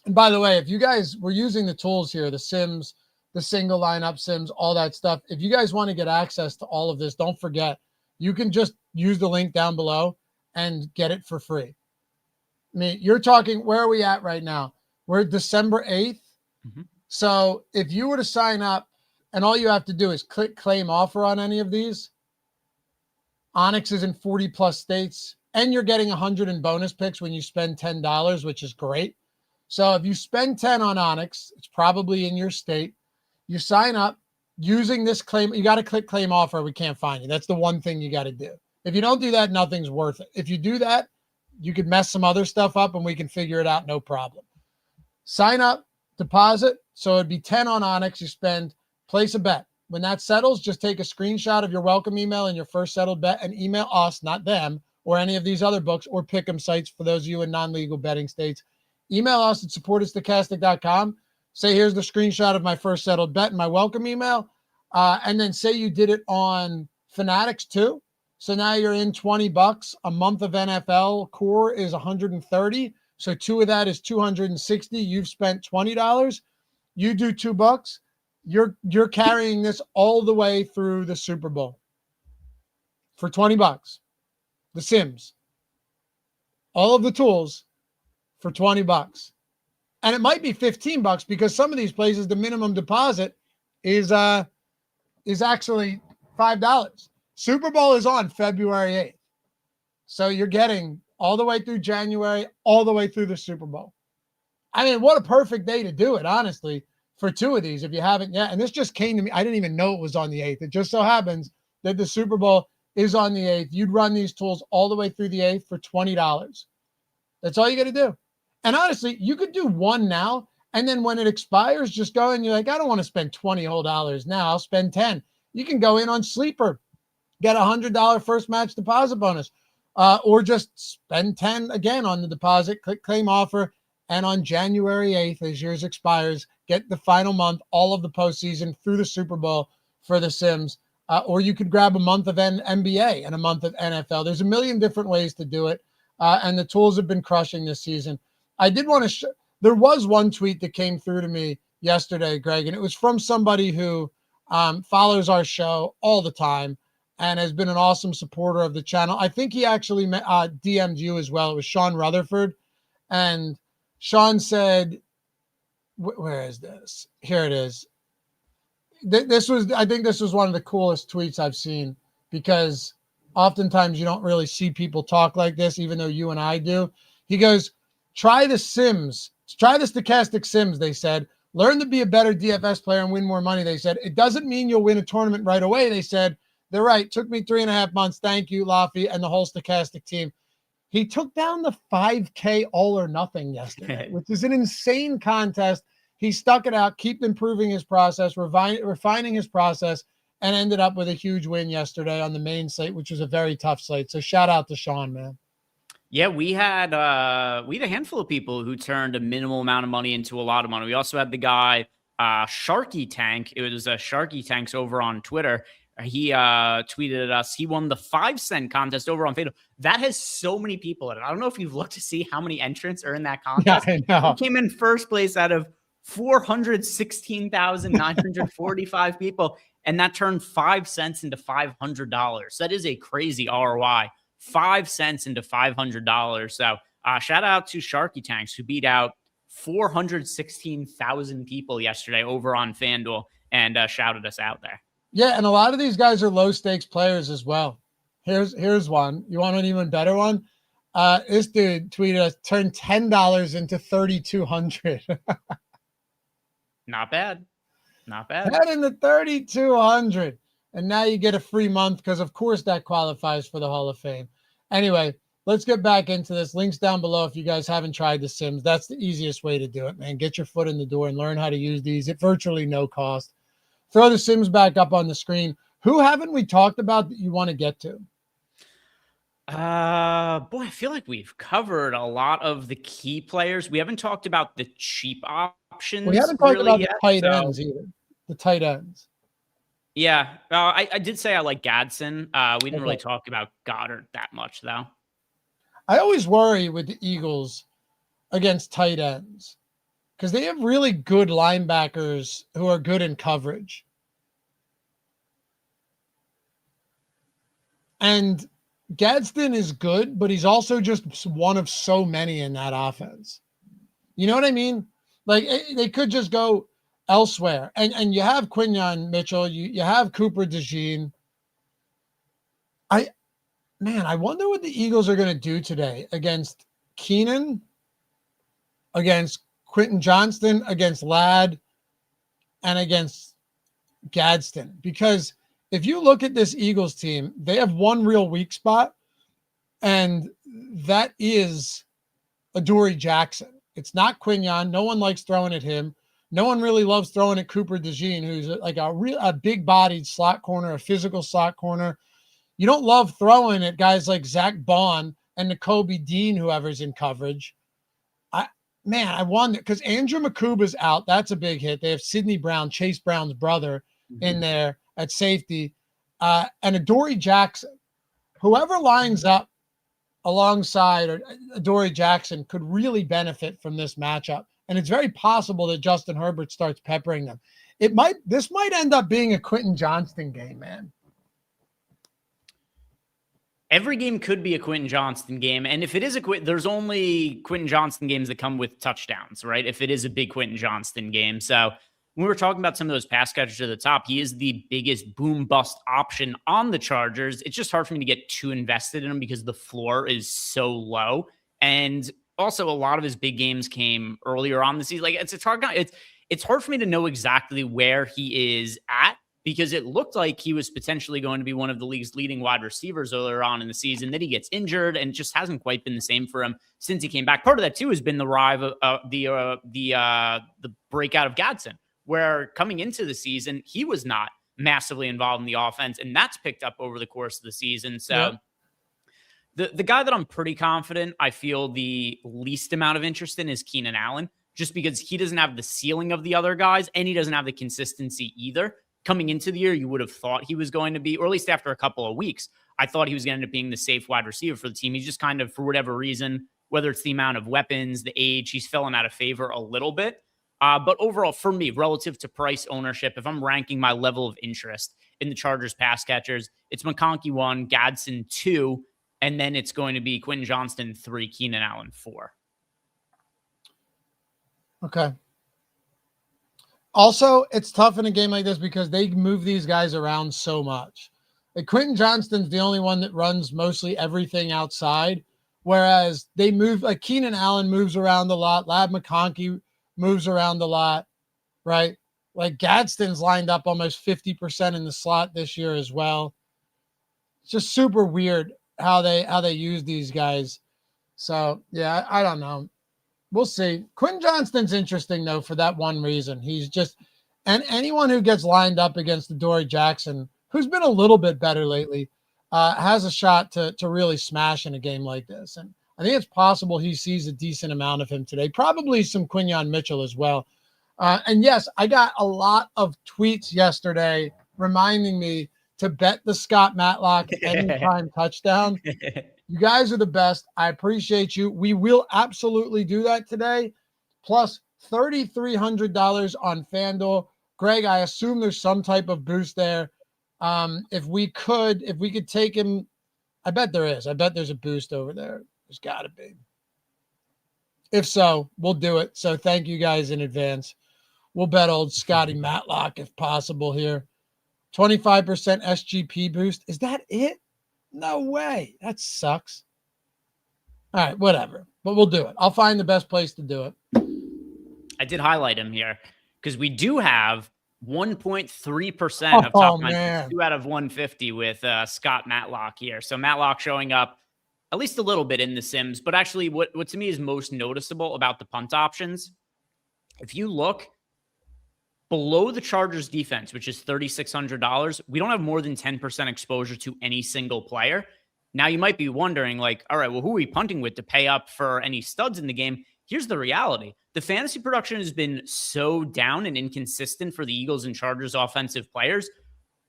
by the way, if you guys were using the tools here, the Sims, the single lineup Sims, all that stuff, if you guys want to get access to all of this, don't forget, you can just use the link down below and get it for free. I mean, you're talking, where are we at right now? We're December 8th. Mm-hmm. So if you were to sign up and all you have to do is click claim offer on any of these, Onyx is in 40 plus states and you're getting 100 in bonus picks when you spend $10, which is great. So if you spend 10 on Onyx, it's probably in your state. You sign up using this claim. You got to click claim offer. We can't find you. That's the one thing you got to do. If you don't do that, nothing's worth it. If you do that, you could mess some other stuff up and we can figure it out. No problem. Sign up, deposit. So it'd be 10 on Onyx. You spend, place a bet. When that settles, just take a screenshot of your welcome email and your first settled bet and email us, not them, or any of these other books or pick'em sites for those of you in non-legal betting states. Email us at support@stokastic.com. Say, here's the screenshot of my first settled bet and my welcome email. And then say you did it on Fanatics too. So now you're in $20. A month of NFL core is 130. So 2 of that is 260. You've spent $20. You do $2. You're carrying this all the way through the Super Bowl for $20. The Sims, all of the tools for $20. And it might be $15 because some of these places, the minimum deposit is actually $5. Super Bowl is on February 8th. So you're getting all the way through January, all the way through the Super Bowl. I mean, what a perfect day to do it, honestly, for 2 of these, if you haven't yet. And this just came to me. I didn't even know it was on the 8th. It just so happens that the Super Bowl is on the 8th. You'd run these tools all the way through the 8th for $20. That's all you got to do. And honestly, you could do one now, and then when it expires, just go and you're like, I don't want to spend $20 whole now. I'll spend 10. You can go in on Sleeper, get $100 first match deposit bonus, or just spend 10 again on the deposit, click claim offer, and on January 8th, as yours expires, get the final month, all of the postseason through the Super Bowl for the Sims. Or you could grab a month of NBA and a month of NFL. There's a million different ways to do it, and the tools have been crushing this season. I did want to there was one tweet that came through to me yesterday, Greg, and it was from somebody who follows our show all the time and has been an awesome supporter of the channel. I think he actually DM'd you as well. It was Sean Rutherford, and Sean said, where is this? Here it is. I think this was one of the coolest tweets I've seen, because oftentimes you don't really see people talk like this, even though you and I do. He goes, try the Sims. Try the Stokastic Sims, they said. Learn to be a better DFS player and win more money, they said. It doesn't mean you'll win a tournament right away, they said. They're right. Took me 3.5 months. Thank you, Laffy, and the whole Stokastic team. He took down the 5K all or nothing yesterday, which is an insane contest. He stuck it out, kept improving his process, refining his process, and ended up with a huge win yesterday on the main slate, which was a very tough slate. So shout out to Sean, man. Yeah, we had a handful of people who turned a minimal amount of money into a lot of money. We also had the guy Sharky Tank. It was Sharky Tanks over on Twitter. He tweeted at us. He won the 5-cent contest over on FanDuel. That has so many people in it. I don't know if you've looked to see how many entrants are in that contest. Yeah, I know. He came in first place out of 416,945 people, and that turned 5 cents into $500. That is a crazy ROI. 5 cents into $500. So shout out to Sharky Tanks, who beat out 416,000 people yesterday over on FanDuel and shouted us out there. Yeah, and a lot of these guys are low stakes players as well. Here's one. You want an even better one? This dude tweeted us, turned $10 into $3,200. Not bad. Not bad. 10 into $3,200. And now you get a free month because, of course, that qualifies for the Hall of Fame. Anyway, let's get back into this. Links down below if you guys haven't tried the Sims. That's the easiest way to do it, man. Get your foot in the door and learn how to use these at virtually no cost. Throw the Sims back up on the screen. Who haven't we talked about that you want to get to? Boy, I feel like we've covered a lot of the key players. We haven't talked about the cheap options. We haven't talked about the tight ends either. The tight ends. Yeah, I did say I like Gadsden. We didn't really talk about Goddard that much, though. I always worry with the Eagles against tight ends because they have really good linebackers who are good in coverage. And Gadsden is good, but he's also just one of so many in that offense. You know what I mean? Like, they could just go elsewhere. And you have Quinyon Mitchell. You have Cooper DeJean. I wonder what the Eagles are going to do today against Keenan, against Quentin Johnston, against Ladd, and against Gadsden. Because if you look at this Eagles team, they have one real weak spot, And that is Adoree Jackson. It's not Quinyon. No one likes throwing at him. No one really loves throwing at Cooper DeJean, who's like a big-bodied slot corner, a physical slot corner. You don't love throwing at guys like Zach Bond and Nakobe Dean, whoever's in coverage. I wonder, because Andrew Makuba's out. That's a big hit. They have Sidney Brown, Chase Brown's brother, in there at safety. And Adoree Jackson. Whoever lines up alongside Adoree Jackson could really benefit from this matchup. And it's very possible that Justin Herbert starts peppering them. This might end up being a Quentin Johnston game, man. Every game could be a Quentin Johnston game. And if it is there's only Quentin Johnston games that come with touchdowns, right? If it is a big Quentin Johnston game. So when we were talking about some of those pass catchers at the top, he is the biggest boom bust option on the Chargers. It's just hard for me to get too invested in him because the floor is so low. And also a lot of his big games came earlier on the season. Like it's hard for me to know exactly where he is at, because it looked like he was potentially going to be one of the league's leading wide receivers earlier on in the season. Then he gets injured, and it just hasn't quite been the same for him since he came back. Part of that too has been the rise of the breakout of Gadsden, where coming into the season he was not massively involved in the offense, and that's picked up over the course of the season. So the guy that I'm pretty confident I feel the least amount of interest in is Keenan Allen, just because he doesn't have the ceiling of the other guys, and he doesn't have the consistency either. Coming into the year, you would have thought he was going to be, or at least after a couple of weeks, I thought he was going to end up being the safe wide receiver for the team. He's just kind of, for whatever reason, whether it's the amount of weapons, the age, he's fallen out of favor a little bit. But overall, for me, relative to price ownership, if I'm ranking my level of interest in the Chargers pass catchers, it's McConkey 1, Gadsden 2, and then it's going to be Quentin Johnston 3, Keenan Allen 4. Okay. Also, it's tough in a game like this because they move these guys around so much. Like Quentin Johnston's the only one that runs mostly everything outside, whereas they move, like Keenan Allen moves around a lot. Lab McConkey moves around a lot, right? Like Gadsden's lined up almost 50% in the slot this year as well. It's just super weird how they use these guys. So, yeah, I don't know. We'll see. Quentin Johnston's interesting, though, for that one reason. He's just – and anyone who gets lined up against Adoree Jackson, who's been a little bit better lately, has a shot to really smash in a game like this. And I think it's possible he sees a decent amount of him today. Probably some Quinyon Mitchell as well. And, yes, I got a lot of tweets yesterday reminding me to bet the Scott Matlock anytime touchdown. You guys are the best. I appreciate you. We will absolutely do that today. Plus $3,300 on FanDuel. Greg, I assume there's some type of boost there. If we could take him, I bet there is. I bet there's a boost over there. There's got to be. If so, we'll do it. So thank you guys in advance. We'll bet old Scotty Matlock if possible here. 25% SGP boost. Is that it? No way. That sucks. All right, whatever. But we'll do it. I'll find the best place to do it. I did highlight him here because we do have 1.3% of top 2 out of 150 with Scott Matlock here. So Matlock showing up at least a little bit in the Sims. But actually, what to me is most noticeable about the punt options, if you look below the Chargers defense, which is $3,600, we don't have more than 10% exposure to any single player. Now you might be wondering, like, all right, well, who are we punting with to pay up for any studs in the game? Here's the reality. The fantasy production has been so down and inconsistent for the Eagles and Chargers offensive players.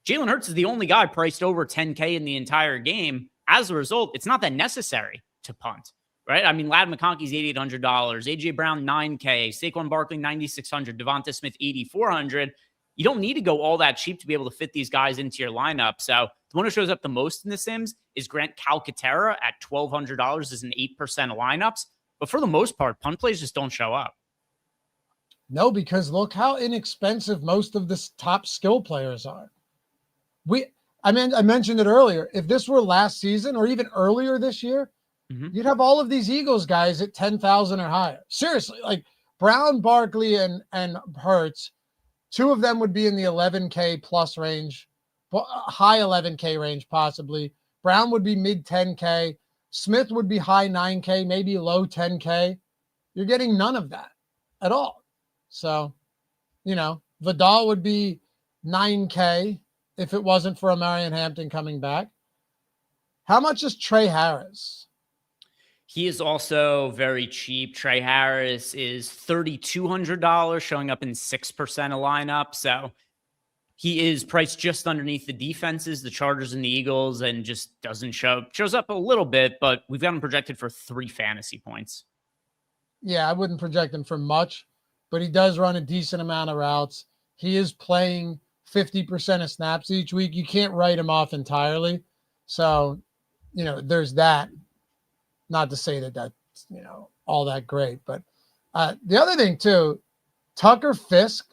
Jalen Hurts is the only guy priced over 10K in the entire game. As a result, it's not that necessary to punt. Right? I mean, Lad McConkey's $8,800, AJ Brown $9K, Saquon Barkley $9,600, Devonta Smith $8,400. You don't need to go all that cheap to be able to fit these guys into your lineup. So the one who shows up the most in the Sims is Grant Calcaterra at $1,200 as an 8% of lineups. But for the most part, punt plays just don't show up. No, because look how inexpensive most of the top skill players are. I mentioned it earlier. If this were last season or even earlier this year, you'd have all of these Eagles guys at 10,000 or higher. Seriously, like Brown, Barkley, and Hurts, 2 of them would be in the 11K plus range, high 11K range possibly. Brown would be mid 10K. Smith would be high 9K, maybe low 10K. You're getting none of that at all. So, Vidal would be 9K if it wasn't for Marion Hampton coming back. How much is Trey Harris? He is also very cheap. Trey Harris is $3,200, showing up in 6% of lineup. So he is priced just underneath the defenses, the Chargers and the Eagles, and just doesn't shows up a little bit, but we've got him projected for 3 fantasy points. Yeah, I wouldn't project him for much, but he does run a decent amount of routes. He is playing 50% of snaps each week. You can't write him off entirely. So, there's that. Not to say that that's, all that great. But the other thing, too, Tucker Fisk,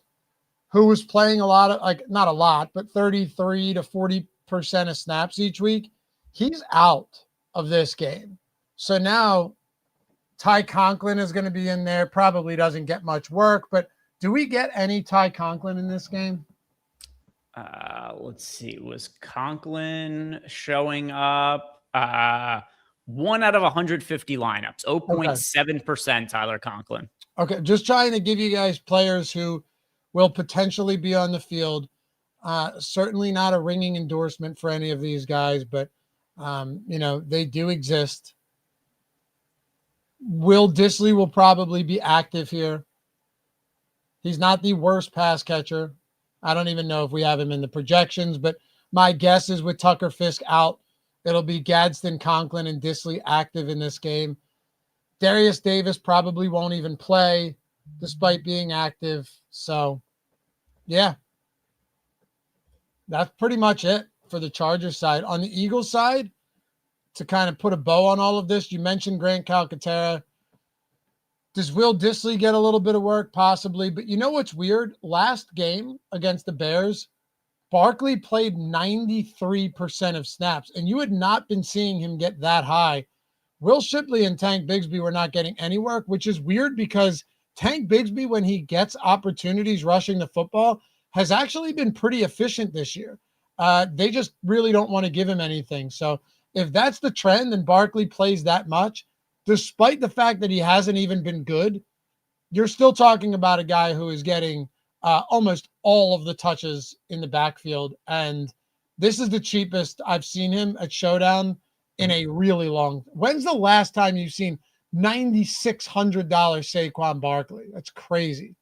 who was playing a lot of, not a lot, but 33 to 40% of snaps each week, he's out of this game. So now Ty Conklin is going to be in there. Probably doesn't get much work, but do we get any Ty Conklin in this game? Let's see. Was Conklin showing up? 1 out of 150 lineups, 0.7%, Tyler Conklin. Okay, just trying to give you guys players who will potentially be on the field. Certainly not a ringing endorsement for any of these guys, but, they do exist. Will Dissly will probably be active here. He's not the worst pass catcher. I don't even know if we have him in the projections, but my guess is with Tucker Fisk out, it'll be Gadsden, Conklin, and Dissly active in this game. Darius Davis probably won't even play despite being active. So, yeah, that's pretty much it for the Chargers side. On the Eagles side, to kind of put a bow on all of this, you mentioned Grant Calcaterra. Does Will Dissly get a little bit of work? Possibly. But you know what's weird? Last game against the Bears, Barkley played 93% of snaps, and you had not been seeing him get that high. Will Shipley and Tank Bigsby were not getting any work, which is weird because Tank Bigsby, when he gets opportunities rushing the football, has actually been pretty efficient this year. They just really don't want to give him anything. So if that's the trend and Barkley plays that much, despite the fact that he hasn't even been good, you're still talking about a guy who is getting almost all of the touches in the backfield. And this is the cheapest I've seen him at Showdown in a really long. When's the last time you've seen $9,600 Saquon Barkley? That's crazy.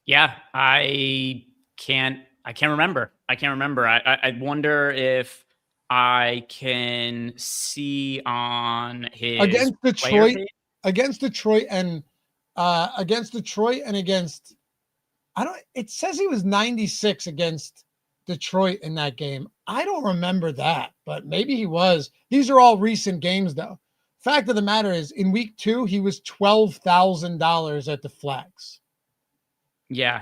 Yeah, I can't remember. I wonder if I can see on his against Detroit and against it says he was 96 against Detroit in that game. I don't remember that, but maybe he was. These are all recent games though. Fact of the matter is in week 2, he was $12,000 at the flex. Yeah.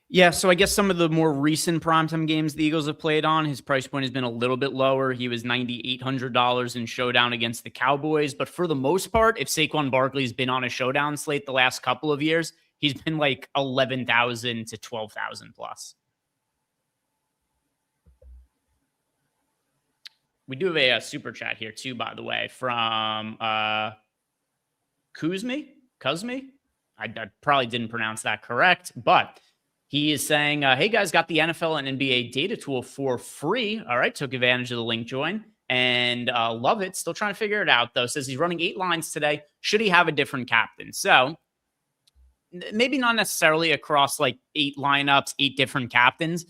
Yeah, so I guess some of the more recent primetime games the Eagles have played on, his price point has been a little bit lower. He was $9,800 in Showdown against the Cowboys. But for the most part, if Saquon Barkley's been on a Showdown slate the last couple of years, he's been like 11,000 to 12,000 plus. We do have a super chat here too, by the way, from Kuzmi. I probably didn't pronounce that correct, but he is saying, hey guys, got the NFL and NBA data tool for free. All right, took advantage of the link join and love it. Still trying to figure it out though. Says he's running 8 lines today. Should he have a different captain? So maybe not necessarily across like 8 lineups, 8 different captains,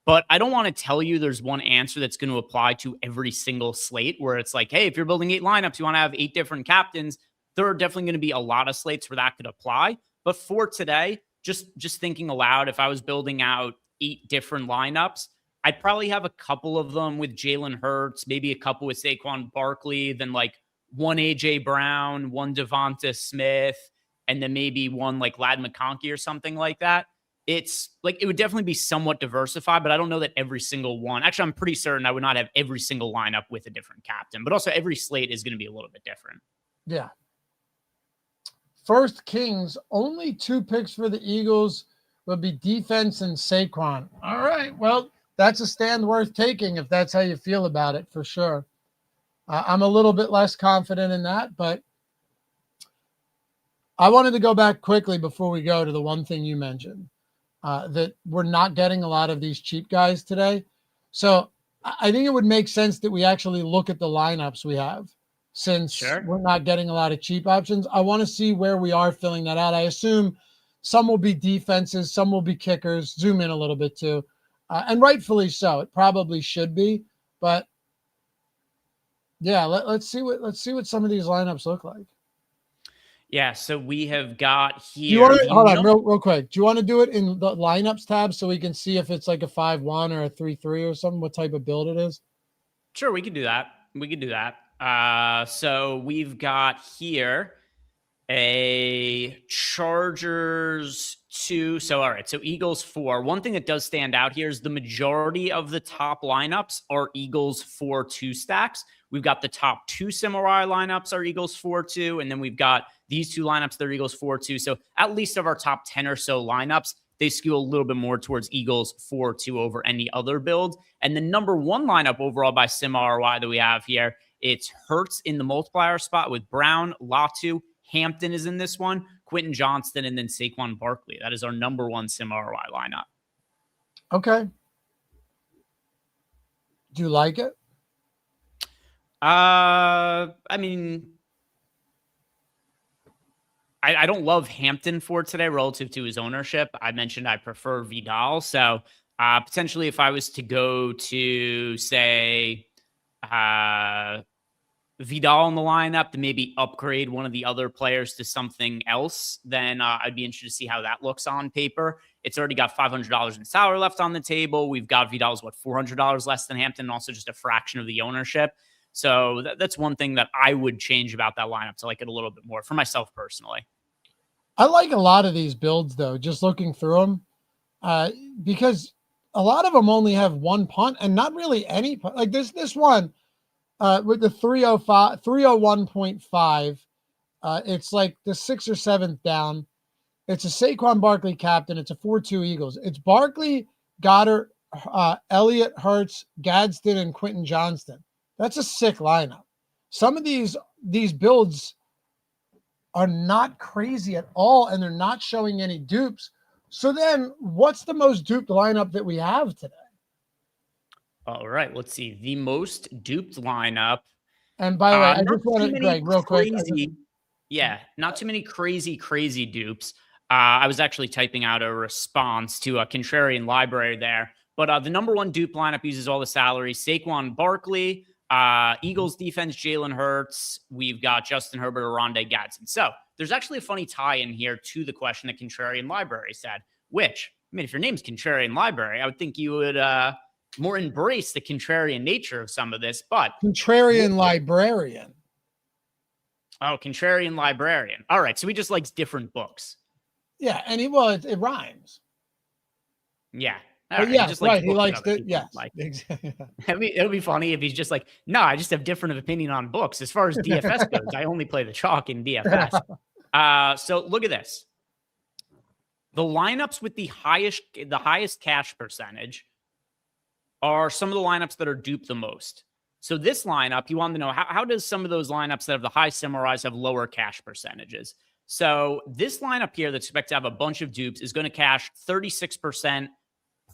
but I don't want to tell you there's one answer that's going to apply to every single slate where it's like, hey, if you're building 8 lineups, you want to have 8 different captains. There are definitely going to be a lot of slates where that could apply. But for today, just thinking aloud, if I was building out 8 different lineups, I'd probably have a couple of them with Jalen Hurts, maybe a couple with Saquon Barkley, then like one AJ Brown, one Devonta Smith, and then maybe one like Ladd McConkey or something like that. It's like, it would definitely be somewhat diversified, but I don't know that every single one. Actually, I'm pretty certain I would not have every single lineup with a different captain, but also every slate is going to be a little bit different. Yeah. First Kings, only 2 picks for the Eagles will be defense and Saquon. All right. Well, that's a stand worth taking if that's how you feel about it, for sure. I'm a little bit less confident in that, but I wanted to go back quickly before we go to the one thing you mentioned, that we're not getting a lot of these cheap guys today. So I think it would make sense that we actually look at the lineups we have, since we're not getting a lot of cheap options. I want to see where we are filling that out. I assume some will be defenses, some will be kickers. Zoom in a little bit too, and rightfully so. It probably should be, but yeah, let's see what some of these lineups look like. Yeah, so we have got here. Do you want to hold on real quick? Do you want to do it in the lineups tab so we can see if it's like a 5-1 or a 3-3 or something? What type of build it is? Sure, we can do that. So we've got here a Chargers 2. So all right, so Eagles 4. One thing that does stand out here is the majority of the top lineups are Eagles 4-2 stacks. We've got the top 2 Samurai lineups are Eagles 4-2, and then we've got these 2 lineups, they're Eagles 4-2. So at least of our top 10 or so lineups, they skew a little bit more towards Eagles 4-2 over any other build. And the number 1 lineup overall by Sim ROI that we have here, it's Hurts in the multiplier spot with Brown, Latu, Hampton is in this one, Quentin Johnston, and then Saquon Barkley. That is our number 1 Sim ROI lineup. Okay. Do you like it? I mean, I don't love Hampton for today relative to his ownership. I mentioned I prefer Vidal. So potentially if I was to go to, say, Vidal in the lineup to maybe upgrade one of the other players to something else, then I'd be interested to see how that looks on paper. It's already got $500 in salary left on the table. We've got Vidal's, $400 less than Hampton, and also just a fraction of the ownership. So that's one thing that I would change about that lineup to like it a little bit more for myself personally. I like a lot of these builds though, just looking through them, because a lot of them only have 1 punt and not really any punt. Like this one with the 301.5, it's like the 6th or 7th down. It's a Saquon Barkley captain. It's a 4-2 Eagles. It's Barkley, Goddard, Elliott, Hurts, Gadsden, and Quentin Johnston. That's a sick lineup. Some of these builds are not crazy at all, and they're not showing any dupes. So then what's the most duped lineup that we have today? All right, let's see. The most duped lineup. And by the way, I just want to, Greg, real quick. Not too many crazy dupes. I was actually typing out a response to a contrarian library there. But the number 1 dupe lineup uses all the salaries. Saquon Barkley, Eagles defense, Jalen Hurts. We've got Justin Herbert, Oronde Gadsden. So there's actually a funny tie in here to the question that Contrarian Library said, which, I mean, if your name's Contrarian Library, I would think you would more embrace the contrarian nature of some of this, but Contrarian Librarian. Oh, Contrarian Librarian. All right. So he just likes different books. Yeah. And it rhymes. Yeah. Right, yeah, just right. He likes it. Yes. Like. It'll be funny if he's just like, no, I just have different opinion on books. As far as DFS goes, I only play the chalk in DFS. So look at this. The lineups with the highest cash percentage are some of the lineups that are duped the most. So this lineup, you want to know how does some of those lineups that have the high Simrise have lower cash percentages? So this lineup here that's expected to have a bunch of dupes is going to cash 36%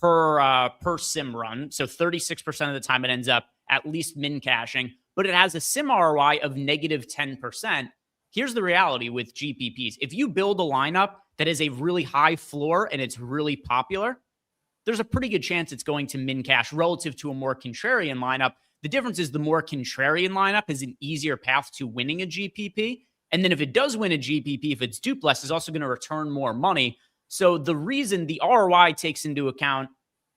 per sim run. So 36% of the time it ends up at least min cashing, but it has a sim ROI of negative 10%. Here's the reality with GPPs. If you build a lineup that is a really high floor and it's really popular, there's a pretty good chance it's going to min cash relative to a more contrarian lineup. The difference is the more contrarian lineup has an easier path to winning a GPP. And then if it does win a GPP, if it's duped less, is also going to return more money. So the reason the ROI takes into account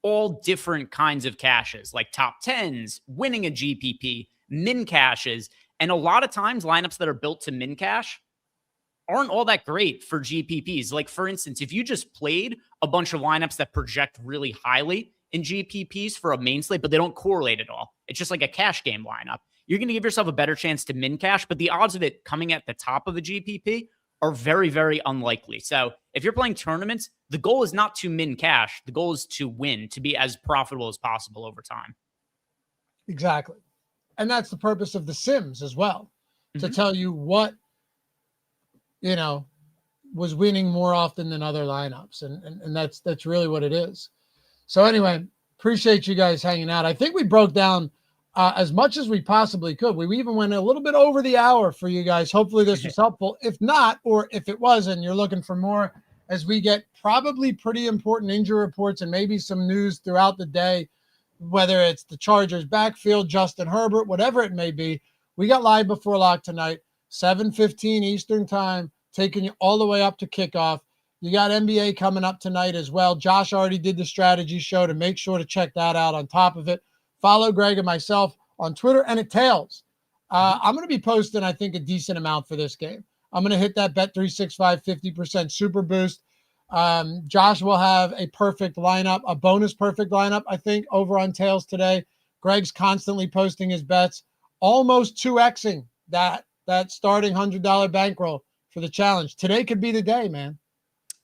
all different kinds of caches, like top 10s, winning a GPP, min caches, and a lot of times lineups that are built to min cash aren't all that great for GPPs. Like for instance, if you just played a bunch of lineups that project really highly in GPPs for a main slate, but they don't correlate at all, it's just like a cash game lineup, you're going to give yourself a better chance to min cash, but the odds of it coming at the top of a GPP are very, very unlikely. So if you're playing tournaments, the goal is not to min cash. The goal is to win, to be as profitable as possible over time. Exactly. And that's the purpose of the Sims as well, to tell you what, was winning more often than other lineups. And that's really what it is. So anyway, appreciate you guys hanging out. I think we broke down as much as we possibly could. We even went a little bit over the hour for you guys. Hopefully this was helpful. If not, or if it was, and you're looking for more, as we get probably pretty important injury reports and maybe some news throughout the day, whether it's the Chargers backfield, Justin Herbert, whatever it may be, we got Live Before Lock tonight, 7:15 Eastern time, taking you all the way up to kickoff. You got NBA coming up tonight as well. Josh already did the strategy show, to make sure to check that out. On top of it, follow Greg and myself on Twitter and at Tails. I'm going to be posting, I think, a decent amount for this game. I'm going to hit that Bet365 50% super boost. Josh will have a perfect lineup, a bonus perfect lineup, I think, over on Tails today. Greg's constantly posting his bets, almost 2xing that starting $100 bankroll for the challenge. Today could be the day, man.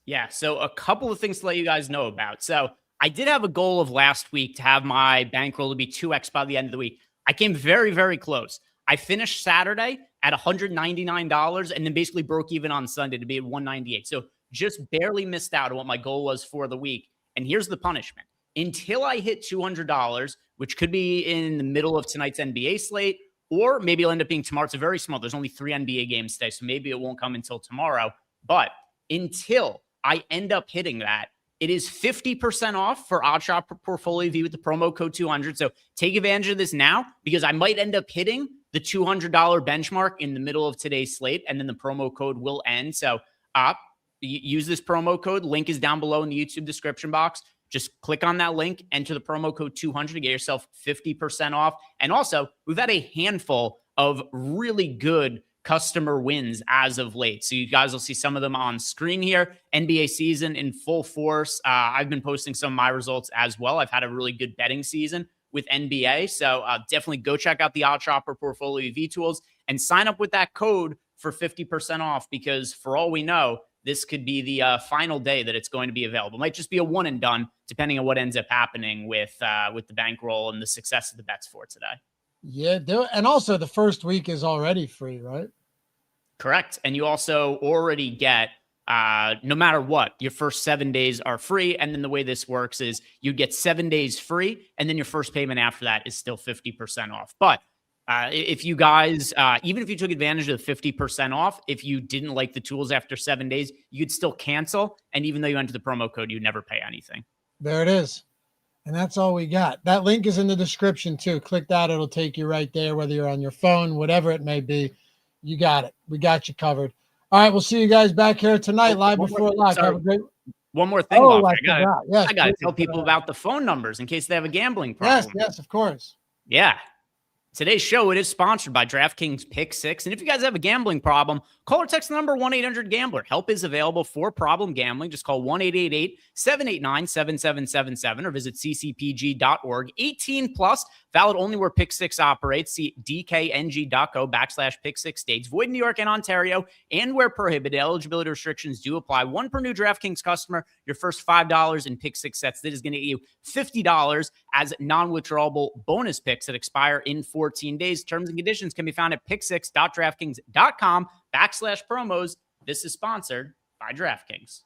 Yeah, so a couple of things to let you guys know about. So I did have a goal of last week to have my bankroll to be 2x by the end of the week. I came very, very close. I finished Saturday at $199 and then basically broke even on Sunday to be at $198. So just barely missed out on what my goal was for the week. And here's the punishment. Until I hit $200, which could be in the middle of tonight's NBA slate, or maybe it'll end up being tomorrow. It's very small. There's only 3 NBA games today, so maybe it won't come until tomorrow. But until I end up hitting that, it is 50% off for OddsShop Portfolio View with the promo code 200. So take advantage of this now, because I might end up hitting the $200 benchmark in the middle of today's slate, and then the promo code will end. So use this promo code. Link is down below in the YouTube description box. Just click on that link, enter the promo code 200 to get yourself 50% off. And also, we've had a handful of really good customer wins as of late. So you guys will see some of them on screen here. NBA season in full force. I've been posting some of my results as well. I've had a really good betting season with NBA. So definitely go check out the OddsShopper Portfolio V Tools and sign up with that code for 50% off, because for all we know, this could be the final day that it's going to be available. It might just be a one and done, depending on what ends up happening with the bankroll and the success of the bets for today. Yeah, and also the first week is already free, right? Correct. And you also already get, no matter what, your first 7 days are free. And then the way this works is you get 7 days free, and then your first payment after that is still 50% off. But if you guys, even if you took advantage of the 50% off, if you didn't like the tools after 7 days, you could still cancel. And even though you enter the promo code, you'd never pay anything. There it is. And that's all we got. That link is in the description too. Click that. It'll take you right there, whether you're on your phone, whatever it may be. You got it. We got you covered. All right. We'll see you guys back here tonight, live before lock. Have a great. One more thing. Oh, I got to tell people about the phone numbers in case they have a gambling problem. Yes, of course. Yeah. Today's show, it is sponsored by DraftKings Pick 6. And if you guys have a gambling problem, call or text the number 1-800-GAMBLER. Help is available for problem gambling. Just call 1-888-789-7777 or visit ccpg.org. 18 plus, valid only where Pick 6 operates. See dkng.co/Pick 6 states. Void in New York and Ontario, and where prohibited. Eligibility restrictions do apply. One per new DraftKings customer. Your first $5 in Pick 6 sets. That is going to get you $50 as non-withdrawable bonus picks that expire in 14 days. Terms and conditions can be found at pick6.draftkings.com/promos. This is sponsored by DraftKings.